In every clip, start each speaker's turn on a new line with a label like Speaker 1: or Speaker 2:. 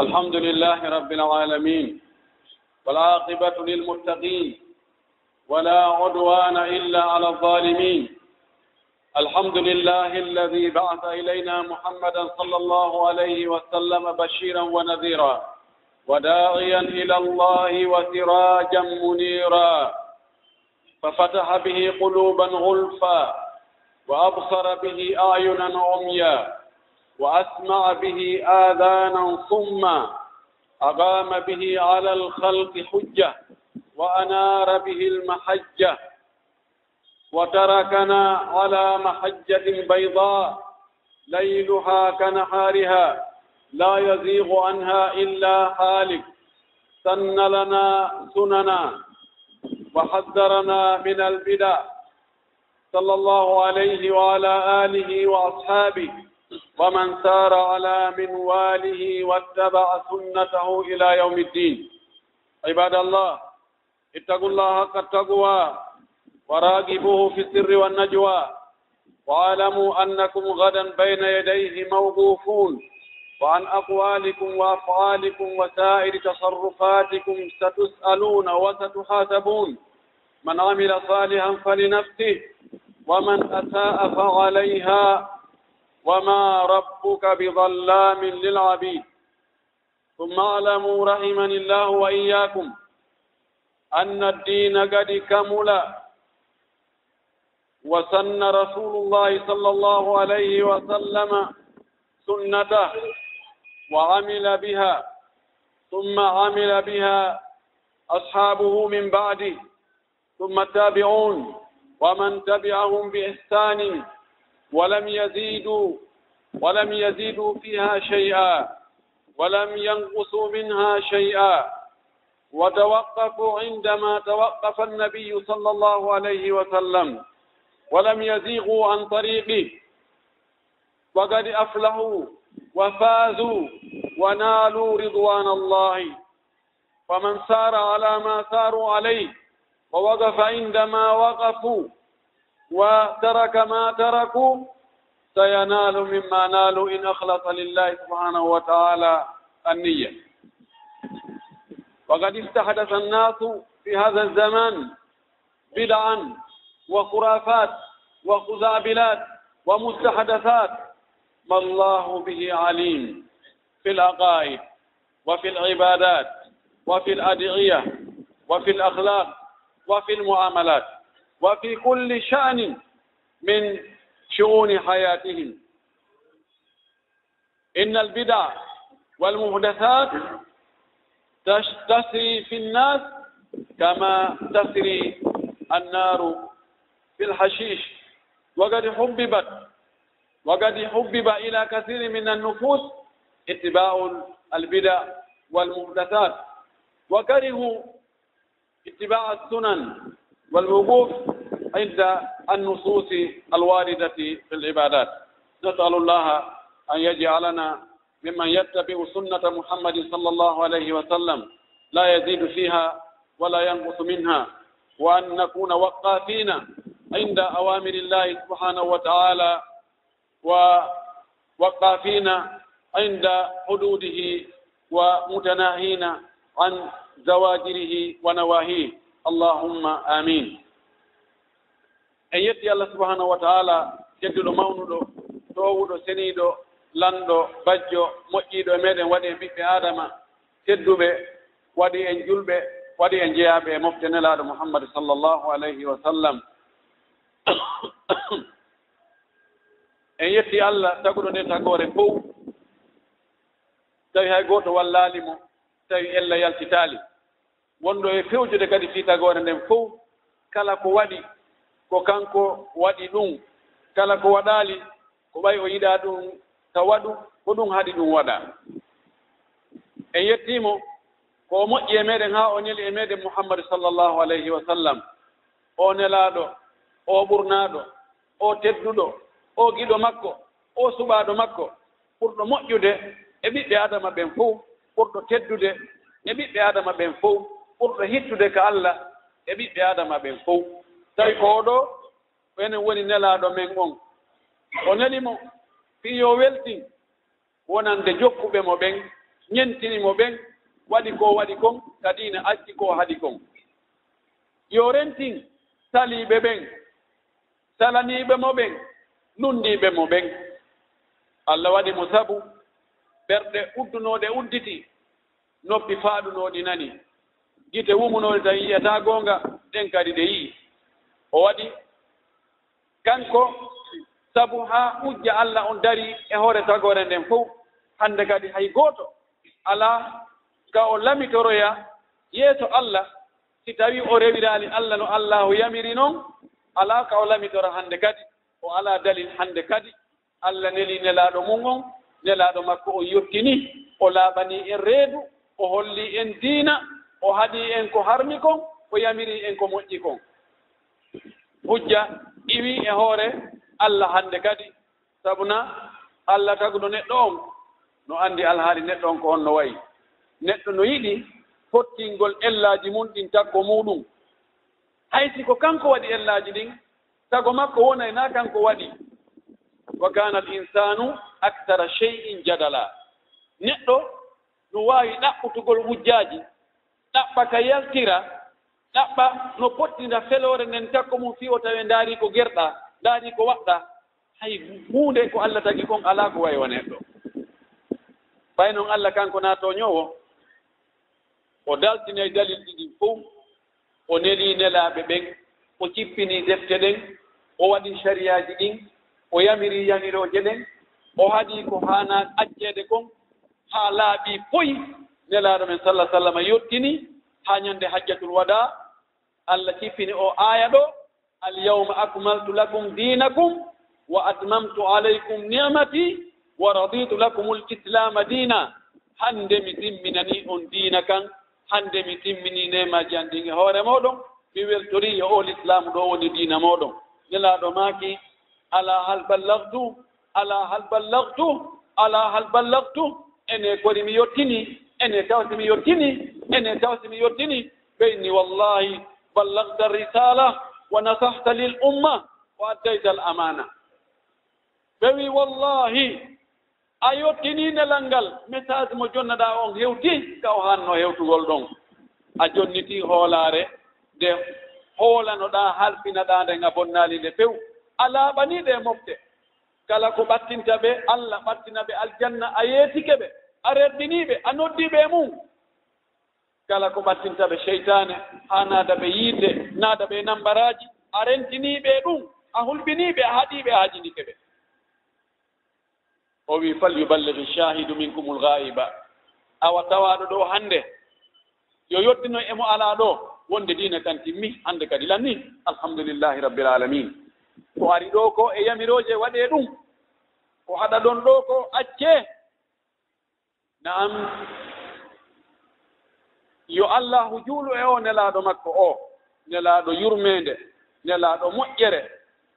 Speaker 1: الحمد لله رب العالمين والعاقبة للمتقين ولا عدوان إلا على الظالمين. الحمد لله الذي بعث إلينا محمدا صلى الله عليه وسلم بشيرا ونذيرا وداعيا إلى الله وسراجا منيرا، ففتح به قلوبا غلفا وأبصر به أعينا عميا وأسمع به آذانا صما، أقام به على الخلق حجة وأنار به المحجة، وتركنا على محجة بيضاء ليلها كنهارها لا يزيغ عنها إلا هالك. سن لنا سننا وحذرنا من البدع صلى الله عليه وعلى آله وأصحابه ومن سار على منواله واتبع سنته إلى يوم الدين. عباد الله، اتقوا الله حق التقوى وراقبوه في السر والنجوى، واعلموا أنكم غدا بين يديه موقوفون، وعن أقوالكم وأفعالكم وسائر تصرفاتكم ستسألون وستحاسبون. من عمل صالحا فلنفسه ومن أساء فعليها وما ربك بظلام للعبيد. ثم اعلموا رحمني الله وإياكم أن الدين قد كمل، وسن رسول الله صلى الله عليه وسلم سنته وعمل بها، ثم عمل بها أصحابه من بعده، ثم التابعون ومن تبعهم بإحسان، ولم يزيدوا فيها شيئا ولم ينقصوا منها شيئا، وتوقفوا عندما توقف النبي صلى الله عليه وسلم، ولم يزيغوا عن طريقه، وقد أفلحوا وفازوا ونالوا رضوان الله. فمن سار على ما ساروا عليه ووقف عندما وقفوا وترك ما تركوا سينال مما نالوا إن أخلص لله سبحانه وتعالى النية. وقد استحدث الناس في هذا الزمان بدعا وخرافات وخزعبلات ومستحدثات ما الله به عليم في العقائد وفي العبادات وفي الأدعية وفي الأخلاق وفي المعاملات وفي كل شأن من شؤون حياتهم. إن البدع والمحدثات تسري في الناس كما تسري النار في الحشيش، وقد حبب إلى كثير من النفوس اتباع البدع والمحدثات، وكرهوا اتباع السنن والوقوف عند النصوص الواردة في العبادات. نسأل الله أن يجعلنا ممن يتبع سنة محمد صلى الله عليه وسلم لا يزيد فيها ولا ينقص منها، وأن نكون وقافين عند أوامر الله سبحانه وتعالى ووقافين عند حدوده ومتناهين عن زواجره ونواهيه. اللهم آمين. en yetti Allah subhanahu wa ta'ala tedduɗo mawnuɗo towuɗo seniiɗo lanɗo bajjo moƴƴiiɗo e meɗen waɗi e ɓiɓɓe adama tedduɓe, waɗi en julɓe, waɗi en jeyaaɓe e mofte nelaaɗo Muhammad sallallahu alayhi wa sallam. en yetti Allah taguɗo nde tagore fof, tawi hay gooto wallaalimo, tawi ella yaltitaali, wonɗo e fewjude kadi fii tagore nden fof, kala ko waɗi ko kanko waɗi ɗum, kala ko waɗaali ko ɓay o yiɗaa ɗum tawaɗu ko ɗum haɗi ɗum waɗa. en yettiimo ko o moƴƴi e meɗen haa o neli e meɗen Muhammadu sallallahu alayhi wa sallam, o nelaaɗo, o ɓurnaaɗo, o tedduɗo, o giɗo makko, o suɓaaɗo makko, ɓurɗo moƴƴude e ɓiɓɓe adama ɓen fof, ɓurɗo teddude e ɓiɓɓe adama ɓen fof, ɓurɗo hittude ka Allah e ɓiɓɓe adama ɓen fof. tawi ko oɗo enen woni nelaaɗo men on. O nelimo fii yo weltin wonande jokkuɓe mo ɓen ñentinimo ɓen waɗi kon kadina acci ko haɗi kon yo rentin saliɓe ɓen salaniɓe mo ɓen nundiɓe mo ɓen Allah waɗi mo sabu ɓerɗe uddunoɗe udditi noppi faaɗunoɗi nani gite wumunoɗe tan yiyata gonga ɗen kadi ɗe yii o waɗi kanko sabu ha ujja Allah on dari e hoore tagore nden fof hande kadi hay gooto ala ka o lamitoroya yeeso Allah si tawi o rewirani Allah no Allahu yamiri noon ala ka o lamitora hande kadi o ala dalil hande kadi Allah neli nelaɗo mum on nelaɗo makko o yottini o laaɓani en reedu o holli en diina o haɗi en ko harmi kon o yamiri en ko moƴƴi kon hujja iwi e hoore Allah hande kadi sabuna Allah taguɗo neɗɗo on no andi alhaali neɗɗo on ko honno wayi neɗɗo no yiɗi fottingol ellaji mum ɗin takko muɗum haysi ko kanko waɗi ellaji ɗin sago makko wonay na kanko waɗi wa kana al insanu actara shay'in jadala neɗɗo no wawi ɗaɓɓutugol hujjaji ɗaɓɓa ka yaltira ɗaɓɓa no pottinda felore nden takko mum fi o tawi ndaari ko gerɗa ndaari ko waɗɗa hay hunde ko Allah tagi kon ala ko wayi o neɗɗo ɓay noon Allah kanko natoñowo o daltine dalil ɗiɗi fof o neli nelaɓe ɓen o cippini defte ɗen o waɗi sariyaji ɗin o yamiri yamiroje ɗen o haɗi ko hana accede kon ha laaɓi poyi nelaɗo men sallah sallam yottini ha ñande hajjatul wada Allah cippini o aya ɗo alyawma akmaltu lakum dinakum wa atmamtu alaykum ni'mati wa raditu lakum al-islama dina hande mi timminani on diina kan hande mi timmini nemaji an ɗin e hoore moɗon mi weltori e o l'islamu ɗo woni diina moɗon nelaɗo maaki ala hal ballagtu ala hal ballagtu ala hal ballagtu ene kori mi yottini ene tawsi mi yottini ene tawsi mi yottini ɓeyni wallahi ballagta risala wa nasahta lil umma wa addayta al amana ɓewi wallahi a yottini nelal ngal message mo jonnaɗa on hewti ka o hanno hewtugol ɗon a jonniti hoolare nde hoolanoɗa halfinaɗa nde nga bonnali nde few a laaɓaniɗe mofte kala ko ɓattinta ɓe Allah ɓattina ɓe aljanna a yeetike ɓe a reddiniɓe a noddiɓe mum kala ko ɓattinta ɓe cheytane ha naada ɓe yiide naada ɓe nambaraji a rentiniɓe ɗum a hulɓiniɓe a haɗiɓe a hajinike ɓe o wi fal yuballighi shahidu minkumul ghaiba awa tawaɗo ɗo hande yo yottino emo ala ɗo wonde diina kan timmi hande kadi lanni alhamdulillahi rabbil alamin ko ari ɗo ko e yamiroje waɗe ɗum ko haɗa ɗon ɗo ko acce naam yo allahu juulu e o nelaɗo makko o nelaɗo yurmede nelaɗo moƴƴere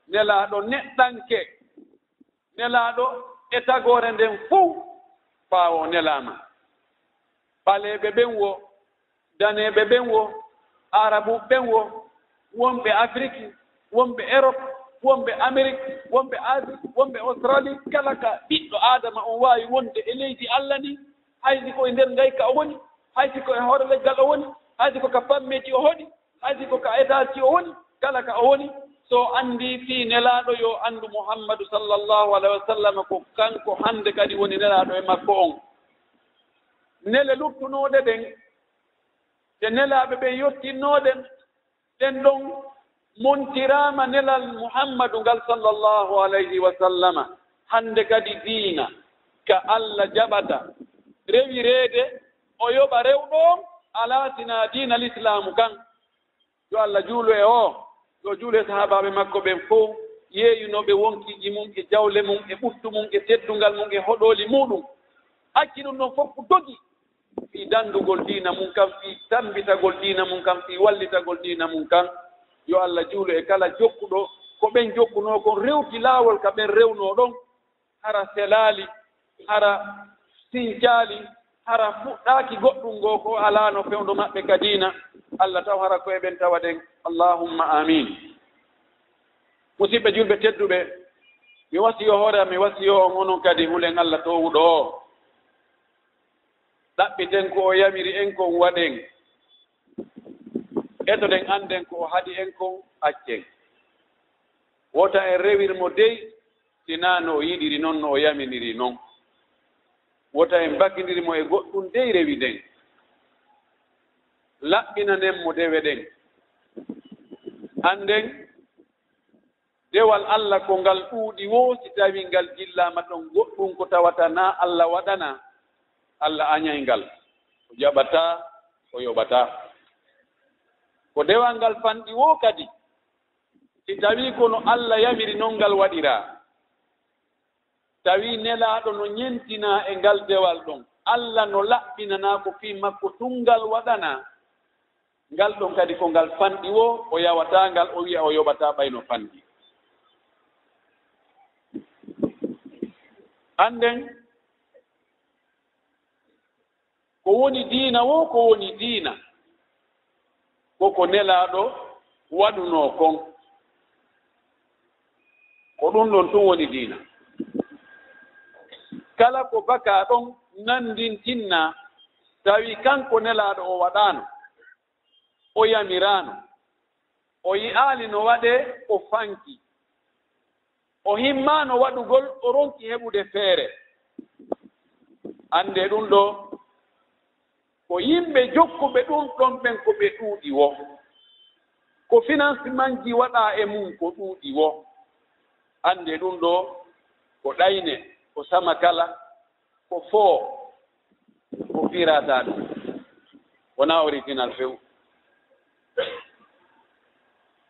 Speaker 1: nelaɗo neɗɗanke nelaɗo e tagore nden fof ɓaawo nelama ɓaleɓe ɓen wo daneɓe ɓen wo arabu ɓen wo wonɓe afrique wonɓe europe wonɓe amérique wonɓe asie wonɓe australie kala ka ɓiɗɗo adama on wawi wonde e leydi Allah ni haysi ko e nder ngayka o woni haysi ko e hoore leggal o woni haysi ko ka pammeji o hoɗi haysi ko ka étage o woni kala ka o woni so andi fi nelaɗo yo andu muhammadu sallllahu alayhi wa sallam ko kanko hande kadi woni nelaɗo e makko on nele luttunoɗe ɗen te nelaɓe ɓe yottinnoɗen ɗen ɗon montirama nelal muhammadu ngal sallllahu alayhi wa sallama hande kadi diina ka Allah jaɓata rewireede o yoɓa rewɗo on ala sina diina l'islamu kan yo Allah juulo e o yo juulo e sahabaɓe makko ɓen fof yeeyunoɓe wonkiji mum e jawle mum e ɓuttu mum e teddungal mum e hoɗoli muɗum acci ɗum ɗon fof ko dogi fi dandugol diina mum kam fi tambitagol diina mum kam fi wallitagol diina mum kan yo Allah juulo e kala jokkuɗo ko ɓen jokkuno kon rewti laawol ka ɓen rewno ɗon hara selali hara sincali hara fuɗɗaki goɗɗum ngo ko alano fewndo maɓɓe ka diina Allah taw hara koye ɓen tawa ɗen allahumma amin musidɓe julɓe tedduɓe mi wasiyo hoore am mi wasiyo on onon kadi hulen Allah towuɗo o ɗaɓɓiten ko o yamiri en kon waɗen etoɗen anden ko o haɗi en kon accen wota en rewirmo dey sina no o yiɗiri noon no o yaminiri noon wota en bakkidirimo e goɗɗum dey rewi den laɓɓinanen mo dewe ɗen anden dewal Allah ko ngal ɗuuɗi wo si tawi ngal jillama ɗon goɗɗum ko tawata na Allah waɗana Allah añay ngal o jaɓata o yoɓata ko dewal ngal fanɗi wo kadi si tawi kono Allah yamiri noon ngal waɗira tawi nelaaɗo no ñentina e ngal dewal ɗon Allah no laɓɓinana ko fii makko tungal waɗana ngal ɗon kadi ko ngal fanɗi wo o yawata ngal o wiya o yoɓata ɓayno fanɗi anden ko woni diina wo ko woni diina koko nelaaɗo waɗuno kon ko ɗum ɗon tun woni diina kala ko baka ɗon nandintinna tawi kanko nelaaɗo o waɗaano o yamiraano o yi'aali no waɗe o fanki o himmaano waɗugol o ronki heɓude feere annde ɗum ɗo ko yimɓe jokkuɓe ɗum ɗon ɓen ko ɓe ɗuuɗi wo ko financement ji waɗa e mum ko ɗuuɗi wo annde ɗum ɗo ko ɗayne ko sama kala ko foo ko firata ɗum wona original few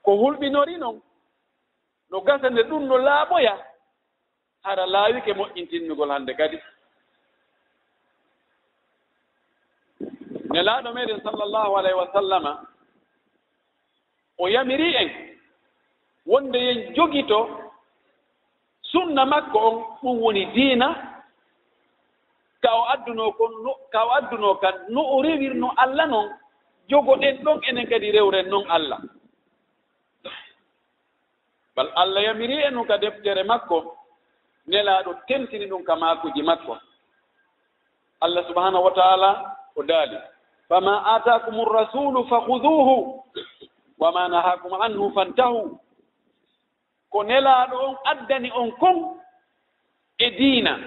Speaker 1: ko hulɓinori noon no gasa nde ɗum no laaɓoya hara laawike moƴƴintinnugol hannde kadi nelaaɗo meɗen sallllahu alayhi wa sallama o yamiri en wonde yen jogito sunna makko on ɗum woni diina ka o adduno kan no o rewirno Allah noon jogoɗen ɗon enen kadi rewren noon Allah bal Allah yamiri en ɗum ka deftere makko nelaaɗo temtini ɗum ka maakuji makko Allah subhanahu wa taala o daali fama atakum rasulu fakhuduhu wama nahakum anhu fantahu ko nelaaɗo on addani on kon e diina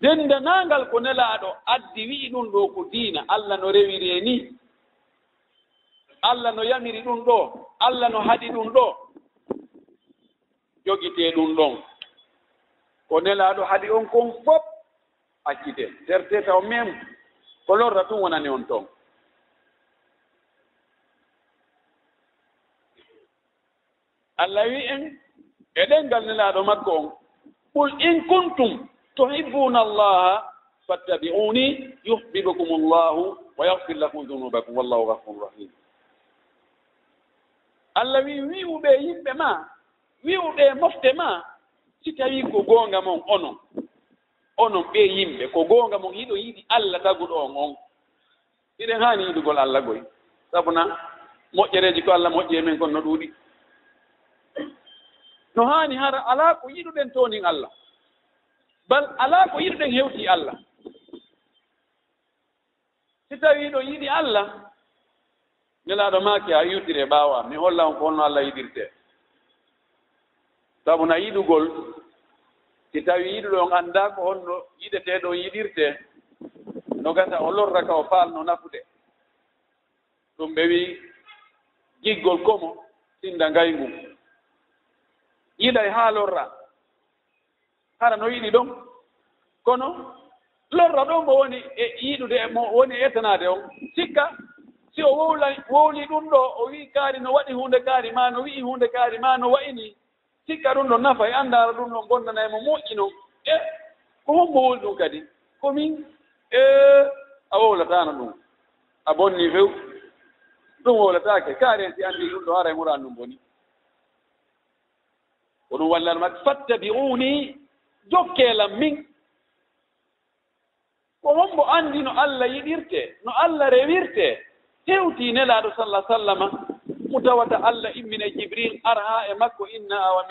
Speaker 1: dendanangal ko nelaaɗo addi wi'i ɗum ɗo ko diina Allah no rewiri e ni Allah no yamiri ɗum ɗo Allah no haɗi ɗum ɗo jogitee ɗum ɗon ko nelaaɗo haɗi on kon fof accite terte taw même ko lorra ɗum wonani on toon Allah wi en e ɗengal nelaaɗo makko on qul in kuntum tuhibbuna allaha fattabi'uni yuhibbukum allahu wa yaghfir lakum dhunubakum wallahu ghafurur rahim Allah wi wi'uɓe yimɓe ma wi'uɓe mofte ma si tawi ko goonga mon onon ɓe yimɓe ko goonga mon hiɗo yiɗi Allah taguɗo on hiɗen haani yiɗugol Allah goy sabuna moƴƴereeji ko Allah moƴƴi e men kon no ɗuuɗi no haani hara alaa ko yiɗuɗen toonin Allah bal alaa ko yiɗuɗen hewti Allah si tawi ɗo yiɗi Allah nelaaɗo maake a yiwtire ɓaawa mi holla on ko holno Allah yiɗirte sabuna yiɗugol si tawi yiɗuɗo on annda ko honno yiɗeteeɗo yiɗirte no gasa o lorra ka o faalno nafude ɗum ɓe wi giggol komo sinda ngayngu yiɗay haa lorra hara no yiɗi ɗon kono lorra ɗon mo woni e yiɗude mo woni etanaade on sikka si o wowli ɗum ɗo o wii kaari no waɗi hunde kaari ma no wi'i hunde kaari ma no wayini sikka ɗum ɗo nafa e anndaara ɗum ɗon gondana e mo moƴƴi noon e ko hombo woni ɗum kadi komin a wowlataano ɗum a bonni few ɗum wowlataake kaari en si anndi ɗum ɗo hara e muraan ɗum boni ko ɗum wallan mak fattabi'uni jokkeelam min ko hombo anndi no Allah yiɗirte no Allah rewirte hewtii nelaaɗo sallah sallama mo tawata Allah immina Jibril ara haa e makko inna awa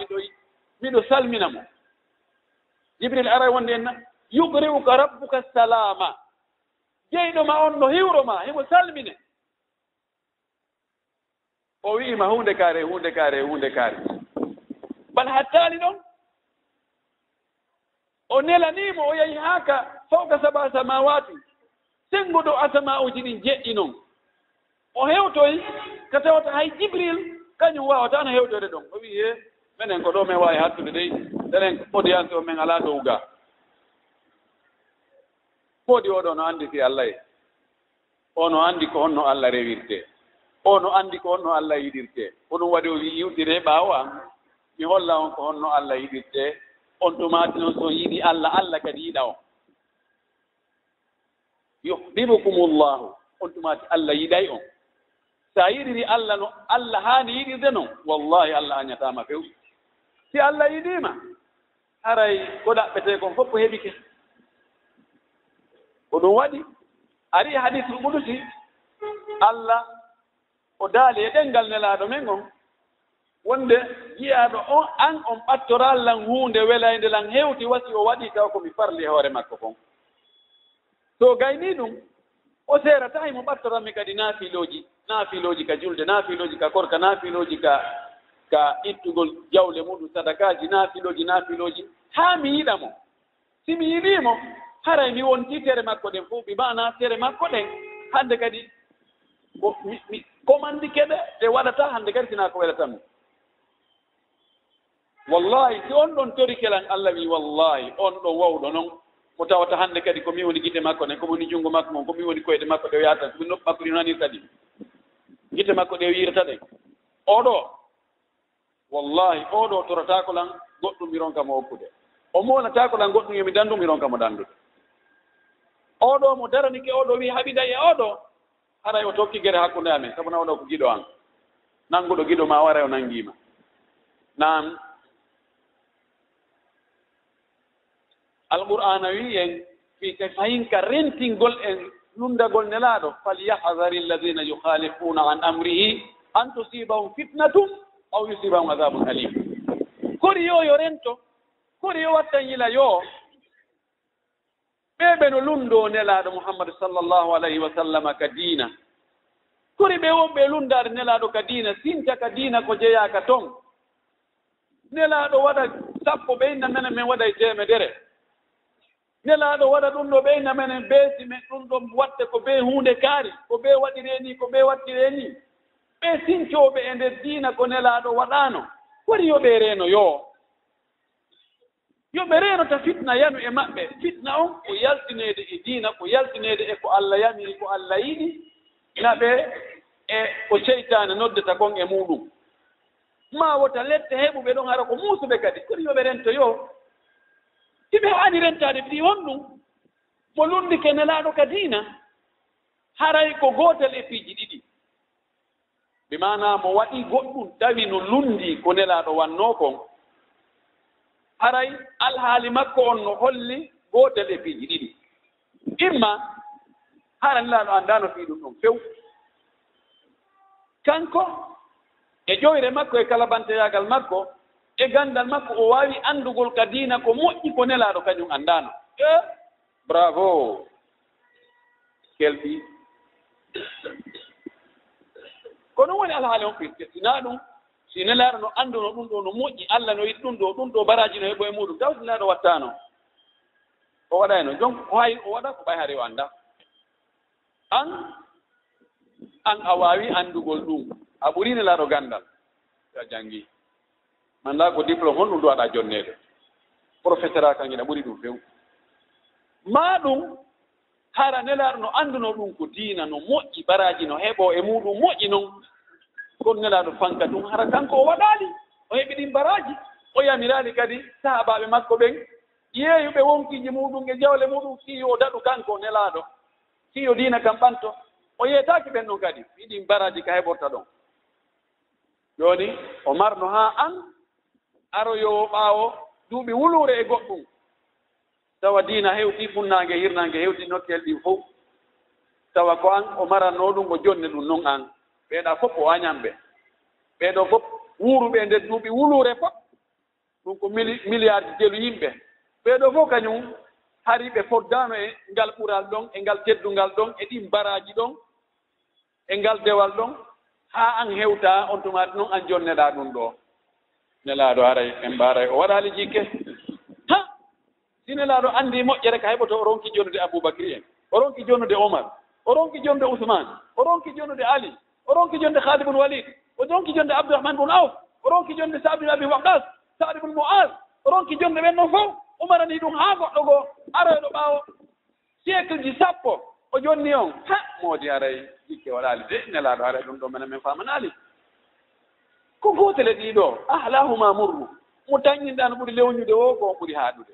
Speaker 1: miɗo salmina mo Jibril ara wonde en yuqri'uka rabbuka salama jeyɗo ma on no hiwro ma himo salmine o wi'ima hunde kaare bal hattali ɗon o nelanimo o yahi haaka fawka saba samawati sengoɗo asama'uji ɗin jeɗɗi noon o hewtoyi ka tawata hay jibril kañum wawata no hewtode ɗon o wi he minen ko ɗo min wawi hattude dey enen audience o min ala dow ga foodi oɗo no andi si allah e o no andi ko honno allah rewirte o no andi ko honno allah yiɗirte ko ɗum waɗi o wi yiwtire ɓaawo an mi holla on ko honno allah yiɗirte on tumati noon so yiɗi allah kadi yiɗa on yuhibbukumullahu on tumati allah yiɗay on sa yiɗiri allah no allah haani yiɗirde noon wallahi allah añatama few si allah yiɗima haray ko ɗaɓɓete kon fof ko heɓike ko ɗum waɗi ari hadis ɗuɗuti allah o daali e ɗenngal nelaaɗo men on wonde jiyaaɗo on an on ɓattorallan huunde welayde lan hewti wasi o waɗi taw komi farli hoore makko kon so gayni ɗum o seerata haymo ɓattoranmi kadi naafiilooji ka julde naafiilooji ka korka naafiilooji ka ittugol jawle muɗum sadakaji naafiilooji haa mi yiɗamo si mi yiɗimo haray mi wonti tere makko ɗen fof mi maana tere makko ɗen hannde kadi mi commandike ɗe waɗata hannde kadi sinaa ko welatanmi wallahi si on ɗon torikelan allah wi wallahi on ɗon wawɗo noon mo tawata hannde kadi komi woni gite makko ɗen komi woni junngo makko mon komi woni koyɗe makko ɗe o yahata komi noppi makko ɗi nanirta ɗi gite makko ɗe o yirata ɗen oɗo wallahi oɗo toratako lan goɗɗum mi ronka mo hokkude o monatako lan goɗɗum yomi dandu mi ronka mo dandude oɗo mo daranike oɗo wi haɓiday e oɗo haray o tokki gere hakkunde amen sabu na oɗo ko giɗo an nanguɗo giɗo ma wara o nangima nan alqur'ana wi en fi fayin ka rentingol en lundagol nelaaɗo falyahdari alladina yukhalifuna an amrihi an tusibahum fitnatum aw yusibahum adabun alim kori yo rento kori yo wattan yila yo ɓeɓe no lundo nelaaɗo muhammadu sallllahu alayhi wa sallama ka diina kori ɓe wonɓe lundade nelaaɗo ka diina sinta ka diina ko jeyaka toon nelaaɗo waɗa sappo ɓeyna menen min waɗa e temedere nelaaɗo waɗa ɗum ɗo ɓeyna menen beesi men ɗum ɗon watte ko ɓe hunde kaari ko ɓe waɗire ni ko ɓe wattire ni ɓe sincoɓe e nder diina ko nelaaɗo waɗano woni yoɓe reeno yoɓe reenota fitna yanu e maɓɓe fitna on ko yaltinede e diina ko yaltinede e ko allah yamiri ko allah yiɗi naɓe e ko seytane noddata kon e muɗum ma wota lette heɓuɓe ɗon hara ko muusuɓe kadi kodi yoɓe rento yo siɓe haani rentade ɗi honɗum mo lundike nelaaɗo ka diina haray ko gootel e piiji ɗiɗi ɓe mana mo waɗi goɗɗum tawi no lundi ko nelaaɗo wanno kon haray alhaali makko on no holli gootel e piiji ɗiɗi imma hara nelaaɗo anndano fii ɗum ɗum few kanko e ƴoyre makko e kalabanteyagal makko e gandal makko o waawi anndugol ka diina ko moƴƴi ko nelaaɗo kañum anndano bravo kelɓi ko ɗum woni alhaali on firte sinaa ɗum si nelaaɗo no annduno ɗum ɗo no moƴƴi allah no yiɗi ɗum ɗo baraji no heɓo e muɗum taw sinaaɗo wattano o waɗayno donc o hay o waɗa ko ɓay hare o annda an a waawi anndugol ɗum a ɓuri nelaaɗo gandal a janngii manda ko diplôme honɗum ɗo waɗa jonneede professeur a kangina ɓuri ɗum few ma ɗum hara nelaaɗo no annduno ɗum ko diina no moƴƴi baraji no heɓo e muɗum moƴƴi noon kono nelaaɗo fanka ɗum hara kanko o waɗaali o heɓi ɗin baraji o yamiraali kadi sahabaɓe makko ɓen yeeyuɓe wonkiji muɗum e jawle muɗum fii o daɗu kanko nelaaɗo fii o diina kam ɓanto o yeetaaki ɓen ɗon kadi ɗiɗin baraji ka heɓorta ɗon jooni o marno haa an aroyo ɓaawo duuɓi wuluure e goɗɗum tawa diina hewti funnaange hirnaange hewti nokkel ɗin fof tawa ko an o maranno ɗum o jonne ɗum noon an ɓeeɗa fof o añamɓe ɓeeɗo fof wuuruɓe e nder duuɓi wuluure fof ɗum ko milliard jelu yimɓe ɓeeɗo fof kañum hari ɓe foddano e ngal ɓural ɗon e ngal teddungal ɗon e ɗin baraji ɗon e ngal dewal ɗon haa an hewta on tumati noon an jonneɗa ɗum ɗo nelaaɗo haray en mbaaray o waɗaali jikke ha si nelaaɗo anndi moƴƴere ka heɓoto o ronki jonnude aboubacry en o ronki jonnude omar o ronki jonnude ousmane o ronki jonnude ali o ronki jonde khalid bun walid o ronki jonde abdourahmane bun auf o ronki jonde saad bin abi waqas saad bun muaz o ronki jonde ɓen ɗon fof o marani ɗum haa goɗɗo goo aroyɗo ɓaawo siècle ji sappo o jonni on ha moodi haray jikke waɗaali de nelaaɗo haray ɗum ɗo menen min famanaali ko gootele ɗiɗo ahlahuma murru mo taññinɗa no ɓuri lewñude o ko on ɓuri haaɗude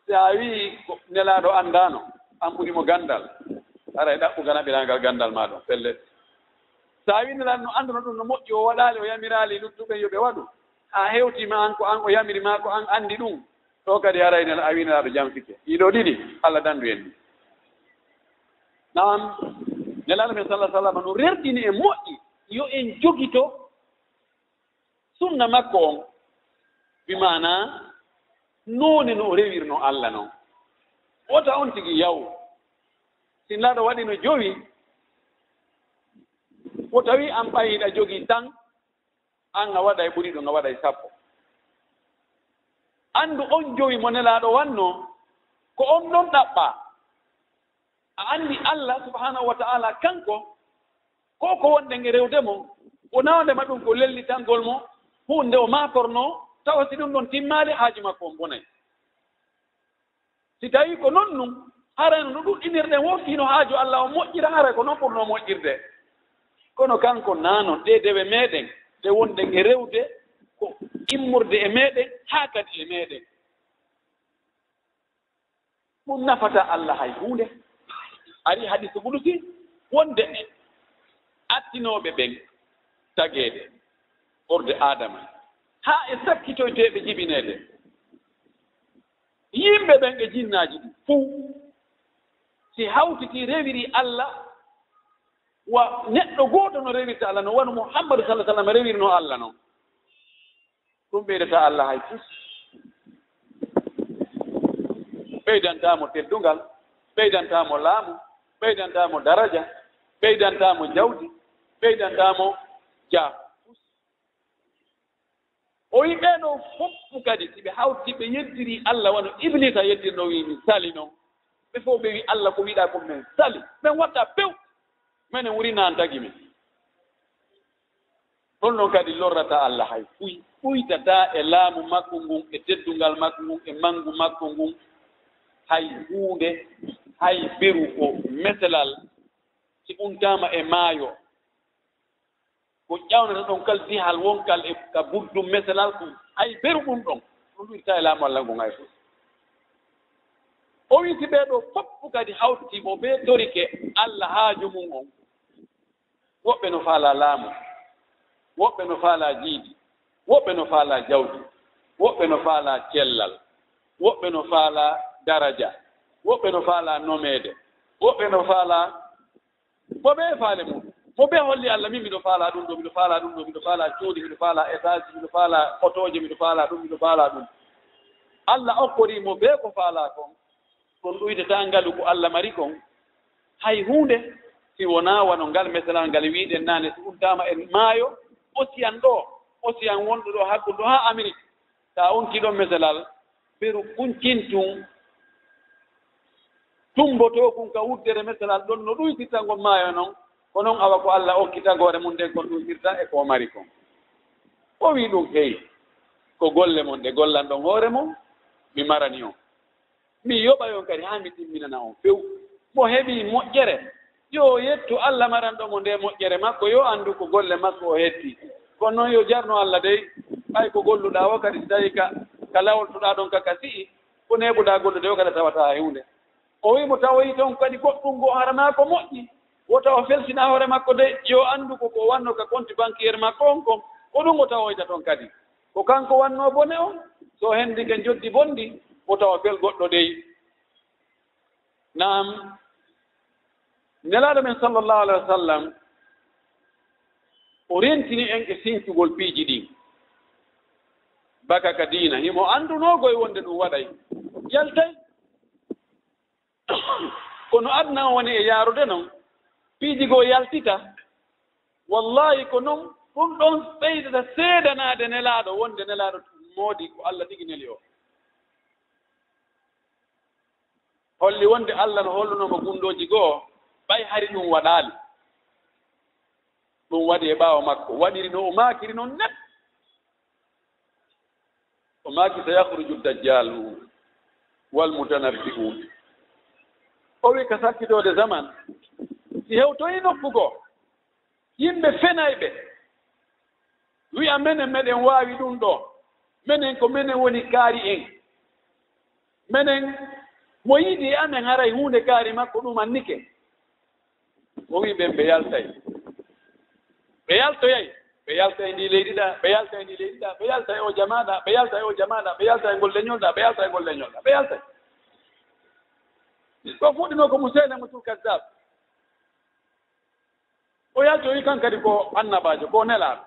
Speaker 1: si a wii nelaaɗo anndaano an ɓurimo ganndal haray ɗaɓɓugal naɓirangal ganndal ma ɗon pelle so a wii nelaaɗo no annduno ɗum no moƴƴi o waɗaali o yamiraali luttuɓe yo ɓe waɗu a hewtima an ko an o yamiri ma ko an anndi ɗum ɗo kadi haray a wii nelaaɗo jamfike ɗiɗo ɗiɗi Allah danndu en ni nam nelaaɗo men sallah sallam no rerɗini e moƴƴi yo en jogito sunna makko on bimana noone no o rewirno Allah noon wota on tigi yaw sinnaɗo waɗi no jowi o tawi an ɓayiɗa jogii tan an a waɗa e ɓuri ɗum a waɗa e sappo anndu on jowi mo nelaaɗo wanno ko on ɗon ɗaɓɓa a anndi Allah subhanahu wa ta'ala kanko ko ko wonɗen e rewde mo o nawndema ɗum ko lellitangol mo hunde o maatorno tawa si ɗum ɗon timmaali haaji makko on bonay si tawi ko noon num harayno no ɗuɗɗinirɗen woftino haaju Allah o moƴƴira haray ko noon ɓurno moƴƴirde kono kanko naano ɗe dewe meeɗen ɗe wonɗen e rewde ko immurde e meeɗen haa kadi e meeɗen ɗum nafata Allah hay huunde ari hadisu ɓulusi wonde attinooɓe ɓen tageeɗe ɓorde adama haa e sakkitoyteeɓe jibineede yimɓe ɓen e jinnaaji ɗi fuu si hawtiti rewiri Allah wa neɗɗo gooto no rewirta Allah no wano Muhammadu sallah sallam rewirno Allah noon ɗum ɓeydata Allah hay fus ɓeydantaamo teddungal ɓeydantaamo laamu ɓeydantaamo daraja ɓeydantaamo jawdi ɓeydantaamo jaa o wi ɓeeɗo fof kadi si ɓe hawti ɓe yeddiri Allah wano iblisa yeddirno wi min sali noon ɓe fof ɓe wi Allah ko wiɗa ko min sali min watta pew minen wurinan tagi men ɗon ɗon kadi lorrata Allah hay fuy ɓuytata e laamu makko ngun e teddungal makko ngun e manngu makko ngun hay huunde hay beru ko meselal si ɓuntama e maayo ko ƴawnata ɗon kal dihal wonkal e ka buddum meselal ko hay beru ɗum ɗon ɗum ɗuyta e laamu Allah ngun hay fof o wi si ɓeeɗo fof kadi hawtimo ɓe torike Allah haaju mum on woɓɓe no faala laamu woɓɓe no faala jiidi woɓɓe no faala jawdi woɓɓe no faala cellal woɓɓe no faala daraja woɓɓe no faala nomeede woɓɓe no faala mo ɓe faale mum mo ɓe holli Allah min miɗo faala ɗum ɗo miɗo faala ɗum ɗo miɗo faala cuuɗi miɗo faala étage miɗo faala otoje miɗo faala ɗum miɗo faala ɗum Allah okkorimo ɓe ko faala kon kon ɗoytata ngalu ko Allah mari kon hay huunde si wonaa wano ngal mesalal ngal wiiɗen naane si untama en maayo océan ɗo océan wonɗo ɗo hakkude ɗo haa Amérique sa unti ɗon mesalal beru kuncintun tumboto kun ka wuddere mesalal ɗon no ɗuytirta ngon maayo noon ko noon awa ko Allah okkitagore mum nden kon ɗuytirta e ko mari kon o wi ɗum heyi ko golle mon ɗe gollan ɗon hoore mon mi marani on mi yoɓayon kadi haa mi timminana on few mo heɓi moƴƴere yo yettu Allah maranɗomo nde moƴƴere makko yo anndu ko golle makko o hetti kono noon yo jarno Allah dey ɓay ko golluɗa o kadi so tawi ka lawoltoɗa ɗon kaka si'i ko neɓuɗa gollude o kadi tawata hunde o wimo tawoyi toon kadi goɗɗum ngo harana ko moƴƴi wota o feltina hoore makko de yo anndu koko wanno ka compte banquiére makko on kon ko ɗum o tawoyta toon kadi ko kanko wanno bone on so hendi ke joddi bonndi o tawa fel goɗɗo dey nam nelaaɗo men sallllahu alayhi wa sallam o rentini en e sincugol piiji ɗin baka ka diina himo anndunogo e wonde ɗum waɗay yaltay kono adna woni e yaarude noon piiji goo yaltita wallahi ko noon ɗum ɗon ɓeydata seedanaade nelaaɗo wonde nelaaɗo moodi ko Allah tigi neli o holli wonde Allah no hollunomo gundooji goo ɓay hari ɗum waɗaali ɗum waɗi e ɓaawo makko waɗiri no o maakiri noon net o maaki sayahruju dajjal walmutanabbi'un o wi ka sakkitoode zaman si hewtoyi nokku goo yimɓe fenayɓe wi'a menen meɗen waawi ɗum ɗo menen ko menen woni kaari en menen mo yiɗi e amen haray huunde kaari makko ɗum annike o wi ɓen ɓe yaltay ɓe yaltoyay ɓe yalta e ndi leydi ɗa ɓe yalta e ndi leydi ɗa ɓe yalta e o jamaɗa ɓe yalta e o jamaɗa ɓe yalta e ngol leñolɗa ɓe yalta e ngol leñolɗa ɓe yaltay ɗo fuɗɗino ko Musaylimatul Kazzab o yalti o wi kan kadi ko annabajo ko nelaaɗo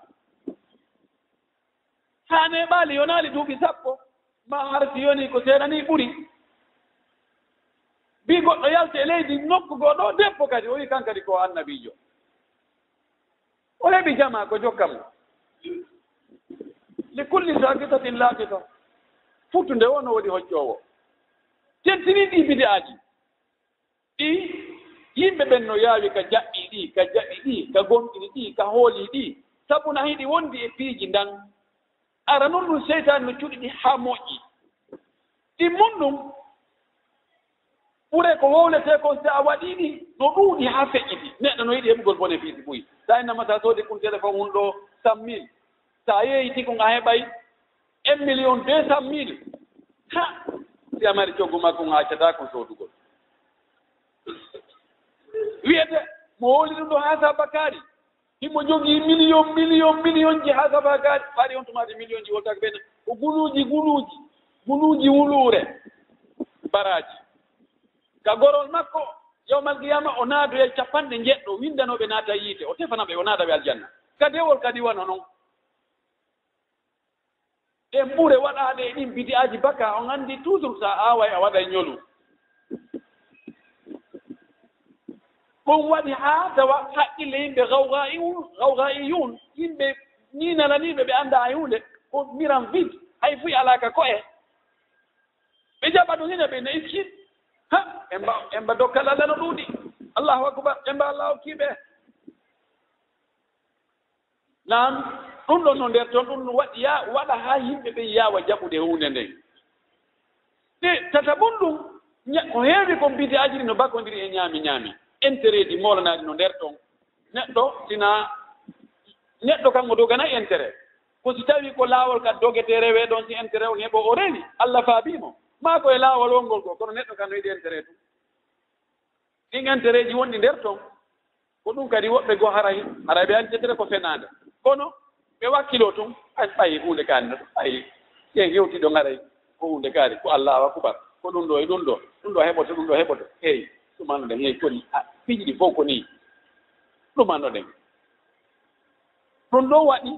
Speaker 1: haane ɓaali yonaali duuɓi sappo ma harti yoni ko seeɗani ɓuri mbi goɗɗo yalti e leydi nokku goo ɗo debbo kadi o wi kan kadi ko annabiijo o heɓi jama ko jokka mo li kulli sakitatin laakita futtunde o no woɗi hoccoowo tentini ɗi bid'aaji ɗi yimɓe ɓen no yaawi ka jaɓɓi ɗi ka jaɓi ɗi ka gomɗini ɗi ka hooli ɗi sabu na hiɗi wondi e piiji ndan ara noon ɗum seytani no cuɗi ɗi haa moƴƴi ɗi mun ɗum ɓure ko wowletee kon so a waɗii ɗi no ɗuuɗi haa feƴƴiti neɗɗo no yiɗi heɓugol bénéfice ɓuyi sa innama sa soodi kun téléphone hun ɗo 100 000 sa yeeyiti kon a heɓay 1 200 000 ha si a mari coggu makko a accata kon soodugol wiyete mo hooli ɗum ɗo haa sabakaari himo jogii million ji haa sabakaari ɓaari on tumaade million ji woltaka ɓene ko guluuji wuluure baraji ka gorol makko yawmal qiyama o naado e 90 windanooɓe naata yiite o tefana ɓe o naada ɓe aljanna ka dewol kadi wano noon e ɓure waɗaade e ɗin bidi'aaji baka on anndi toujours sa aaway a waɗa ñolu ɗum waɗi haa tawa haqqille yimɓe gawga'iyun yimɓe ñiinalaniiɓe ɓe annda e hunde ko miran vide hay fuy alaaka ko'e ɓe jaɓa ɗum hina ɓe ne iskin ha en mba dokkal Allah no ɗuuɗi allahu akbar en mba Allah hokkiiɓe naam ɗum ɗon no nder toon ɗum waɗi waɗa haa yimɓe ɓe yaawa jaɓude hunde nden ɗe tata ɓum ɗum ko heewi ko bidi'aaji ɗi no bakondiri e ñaami intérêt ji moolanaɗi no nder toon neɗɗo sina neɗɗo kanko dogana intérêt ko si tawi ko laawol kad dogete rewe ɗon si intérêt on heɓo o rewi Allah faabimo maa ko e laawol wongol ko kono neɗɗo kan no yiɗi intérêt tum ɗin intérêt ji wonɗi nder toon ko ɗum kadi woɓɓe goo haray ɓe antetere ko fenaande kono ɓe wakkilo tun ɓayi hunde kaani no ɓayi ƴen hewtiɗo ngaray ko hunde kaari ko Allahu akbar ko ɗum ɗo e ɗum ɗo heɓoto heyi ɗumannoɗen heyi koni piiji ɗi fof ko nii ɗumannoɗen ɗum ɗo waɗi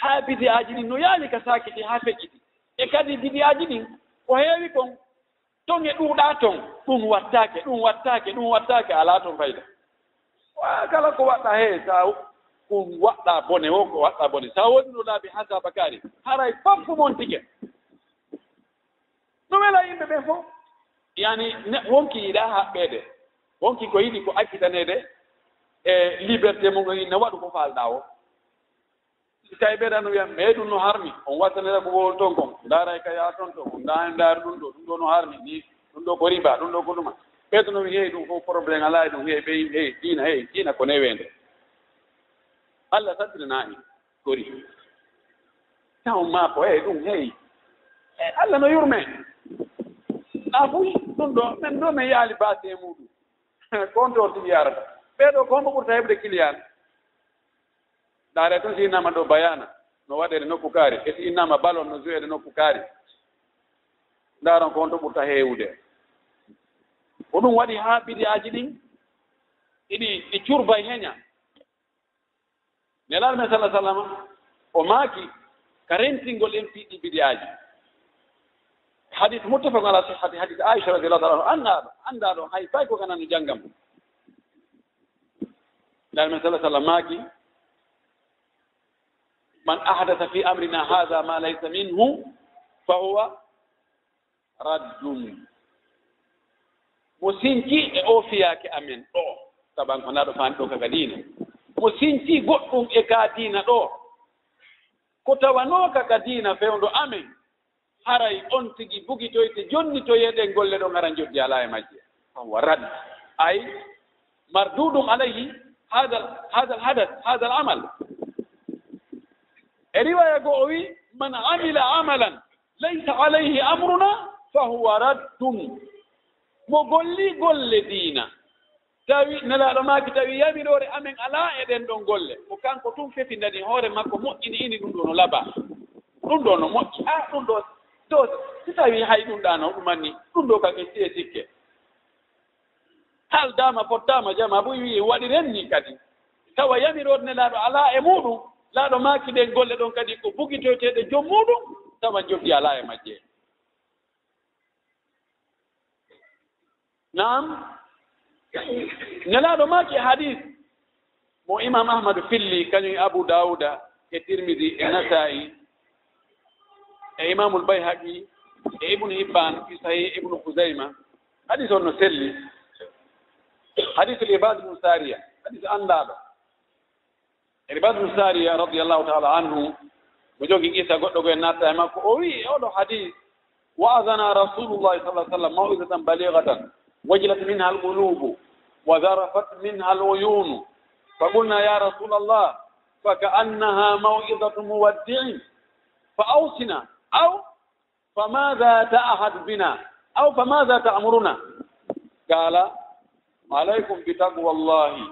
Speaker 1: haa bidi'aaji ɗin no yaawi ka saakiti haa feƴƴiti e kadi bidi'aaji ɗin ko heewi kon ton e ɗuuɗaa ton ɗum wattaake alaa toon fayda kala ko waɗɗa hee sa ko waɗɗa bone wo ko waɗɗa bone sa woodi no laabi haa sabakaari haray faffu mon tike no wela yimɓe ɓe fof yani wonki yiɗaa haɓɓeede wonki ko yiɗi ko accitaneede e liberté mum ne waɗu ko faalɗaa o si tawi ɓeeɗa no wiyan ɓee ɗum no harmi on wattanira ko wowol ton kon ndaaray ka yaa ton on ndaari ɗum ɗo no harmi ni ɗum ɗo ko riba ɗum ɗo ko ɗuma ɓeeto no wi heyi ɗum fof probléme alaa e ɗum heyi ɓe yimɓe heyi diina ko neweende Allah sattiranaa en kori taw maa ko ɗum heyi Allah no yurmee a fuy ɗum ɗo men ɗo min yaali baasi e muɗum konto o tigi yarata ɓeeɗo ko hombo ɓurta heɓde client ndaare tun si innama ɗo bayana no waɗede nokku kaari e si innama ballon no jouede nokku kaari ndaaron ko honto ɓurta heewude ko ɗum waɗi haa bidi'aaji ɗin ɗi curba e heña nelaaɗo men sallah sallama o maaki ka rentingol en piiɗi bidi'aaji hadith muttafaq ala sihhati hadith Aisha radhiyallahu anha anda haifai ko kana jangam dal man sallallahu man ahdatha fi amrina hadha ma laysa minhu fa huwa raddun musinki e ofiyake amen do taban ko nado fan do kaga dina musinki goddum e ka dina do ko tawano kaga dina fewndo amen haray on tigi bugitoyte jonni to yeden golle do ngara joddi ala e majje huwa radd ay mardudum alayhi hada الحدث هذا العمل روايه قوي من عمل عملا ليس عليه امرنا فهو رد مغولي غول دينا tawi nelaɗo maaki tawi yamirore amen ala eɗen ɗon golle ko kanko tum fefi ndani hoore makko moƴƴini ini ɗum ɗo no laba ɗum ɗo no moƴƴi ɗum ɗo to si tawi hay ɗum ɗano ɗumanni ɗum ɗo kam e sikke haaldama pottama jama bo wi waɗiren ni kadi tawa yamirode nelaɗo ala e muɗum laaɗo maaki ɗen golle ɗon kadi ko bugitoyteɗe joom muɗum tawa joddi ala e majje nam nelaɗo maaki hadis mo imam ahmadu filli kañum abu dawuda e tirmidi e nasa'i e imamul bayhaqi e ibnu hibban fi sahih ibnu huzayma hadis on no selli hadis al-ibad ibn sariya hadis andaɗo al-ibad ibn sariya radiyallahu ta'ala anhu mo jogi qissa goɗɗo go en natta e makko o wi e oɗo hadis wa'azana rasulullahi sallallahu alaihi wasallam maw'izatan balighatan wajilat minha al-qulub وذرفت منها العيون فقلنا يا رسول الله فكأنها موعظة مودع فأوصنا أو فماذا تعهد بنا أو فماذا تأمرنا قال عليكم بتقوى الله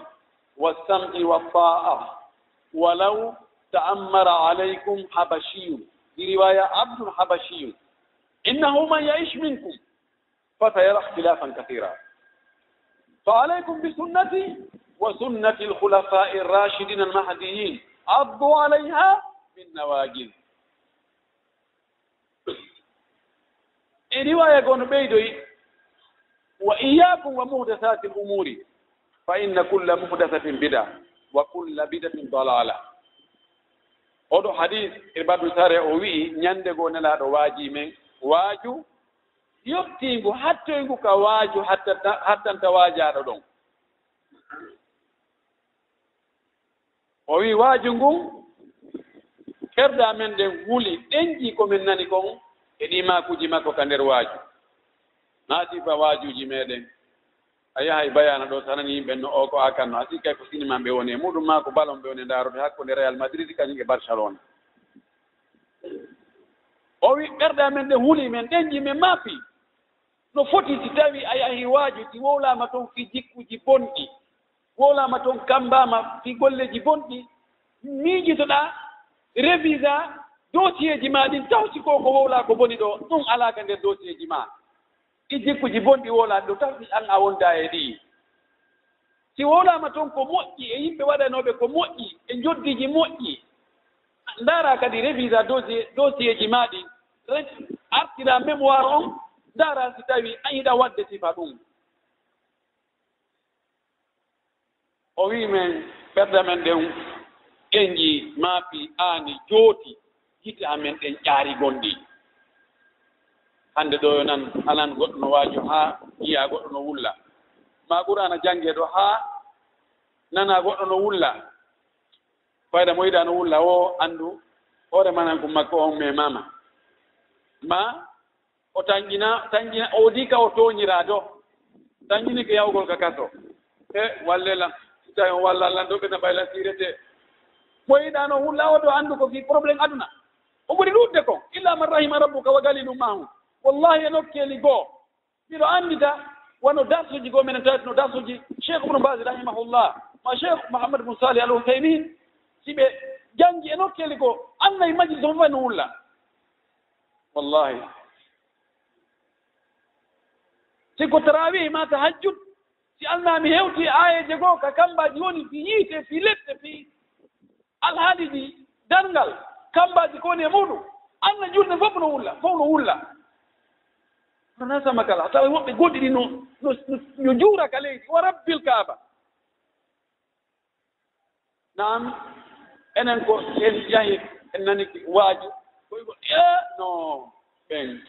Speaker 1: والسمع والطاعة ولو تأمر عليكم حبشي برواية عبد حبشي إنه من يعيش منكم فسيرى اختلافا كثيرا فعليكم بسنتي وسنة الخلفاء الراشدين المهديين عضوا عليها بالنواجذ رواية قول بيدوي وإياكم ومحدثات الأمور فإن كل محدثة بدعة وكل بدعة ضلالة هذا حديث إرباد سارة أوي نياندغو نلادو واجي من واجو yottingu hattoygu ka waaju hattanta waajaɗo ɗon o wi waaju ngun herda men ɗen huli ɗenƴi komin nani kon e ɗi makuji makko ka nder waaju naati ba waajuji meɗen a yahay bayana ɗo tanani yimɓe no o ko akanno a sikkay ko sinima ɓe woni e muɗum ma ko ballon ɓe woni daarode hakkunde Real Madrid kañum e Barcelona o wi ɓerɗa men ɗen huli men ɗenƴi men maapi no foti si tawi a yahi waaju si wowlama toon fi jikkuji bonɗi wowlama toon kambama fi golleji bonɗi miijitoɗa révisa dossier ji ma ɗin tawti ko wowla ko boni ɗo ɗum alaka nder dossier ji ma i jikkuji bonɗi wowlaɗi ɗo tawti an a wonda e ɗi si wowlama toon ko moƴƴi e yimɓe waɗanoɓe ko moƴƴi e joddiji moƴƴi ndara kadi révisa dossier ji ma ɗin artira mémoire on dara si tawi an yiɗa wadde sifa ɗum o wi men ɓerda men ɗen ƴenƴi maapi aani jooti hite amen ɗen ƴaari gonɗi hannde ɗo nan anan goɗɗo no waajo haa yiya goɗɗo no wulla ma ɓurana jannge ɗo haa nana goɗɗo no wulla fayda mo yiɗa no wulla o anndu hoore manan ko makko on memama ma o tanƴina o di ka o tooñira do tanƴini ko yawgol ka kaso e wallelam so tawi on walla Allah ɗo ɓe na ɓayla sirete mo yiɗano hulla o ɗo anndu ko fi probléme aduna o ɓuri ɗuɗde ko illa man rahima rabbuka wa galilum mahum wallahi e nokkeli goo mbiɗo anndita wono darsuji goo minen tawetno darsuji cheikh ibnu bas rahimahullah ma cheikh mouhamadou bne salih al uthaymin si ɓe janngi e nokkeli goo annayi majlis o fof no wulla wallahi si ko tarawih ma tahajjud si alnami hewti ayeje goo ka kambaji woni fi yiite fi leɗɗe fi alhaaliji darngal kambaji ko woni e muɗum anna julde fof no wulla sana makala taw wobbe goddi no juura ka leydi wa rabbil kaaba naam enen ko en jahi en nani waaju koy go no ben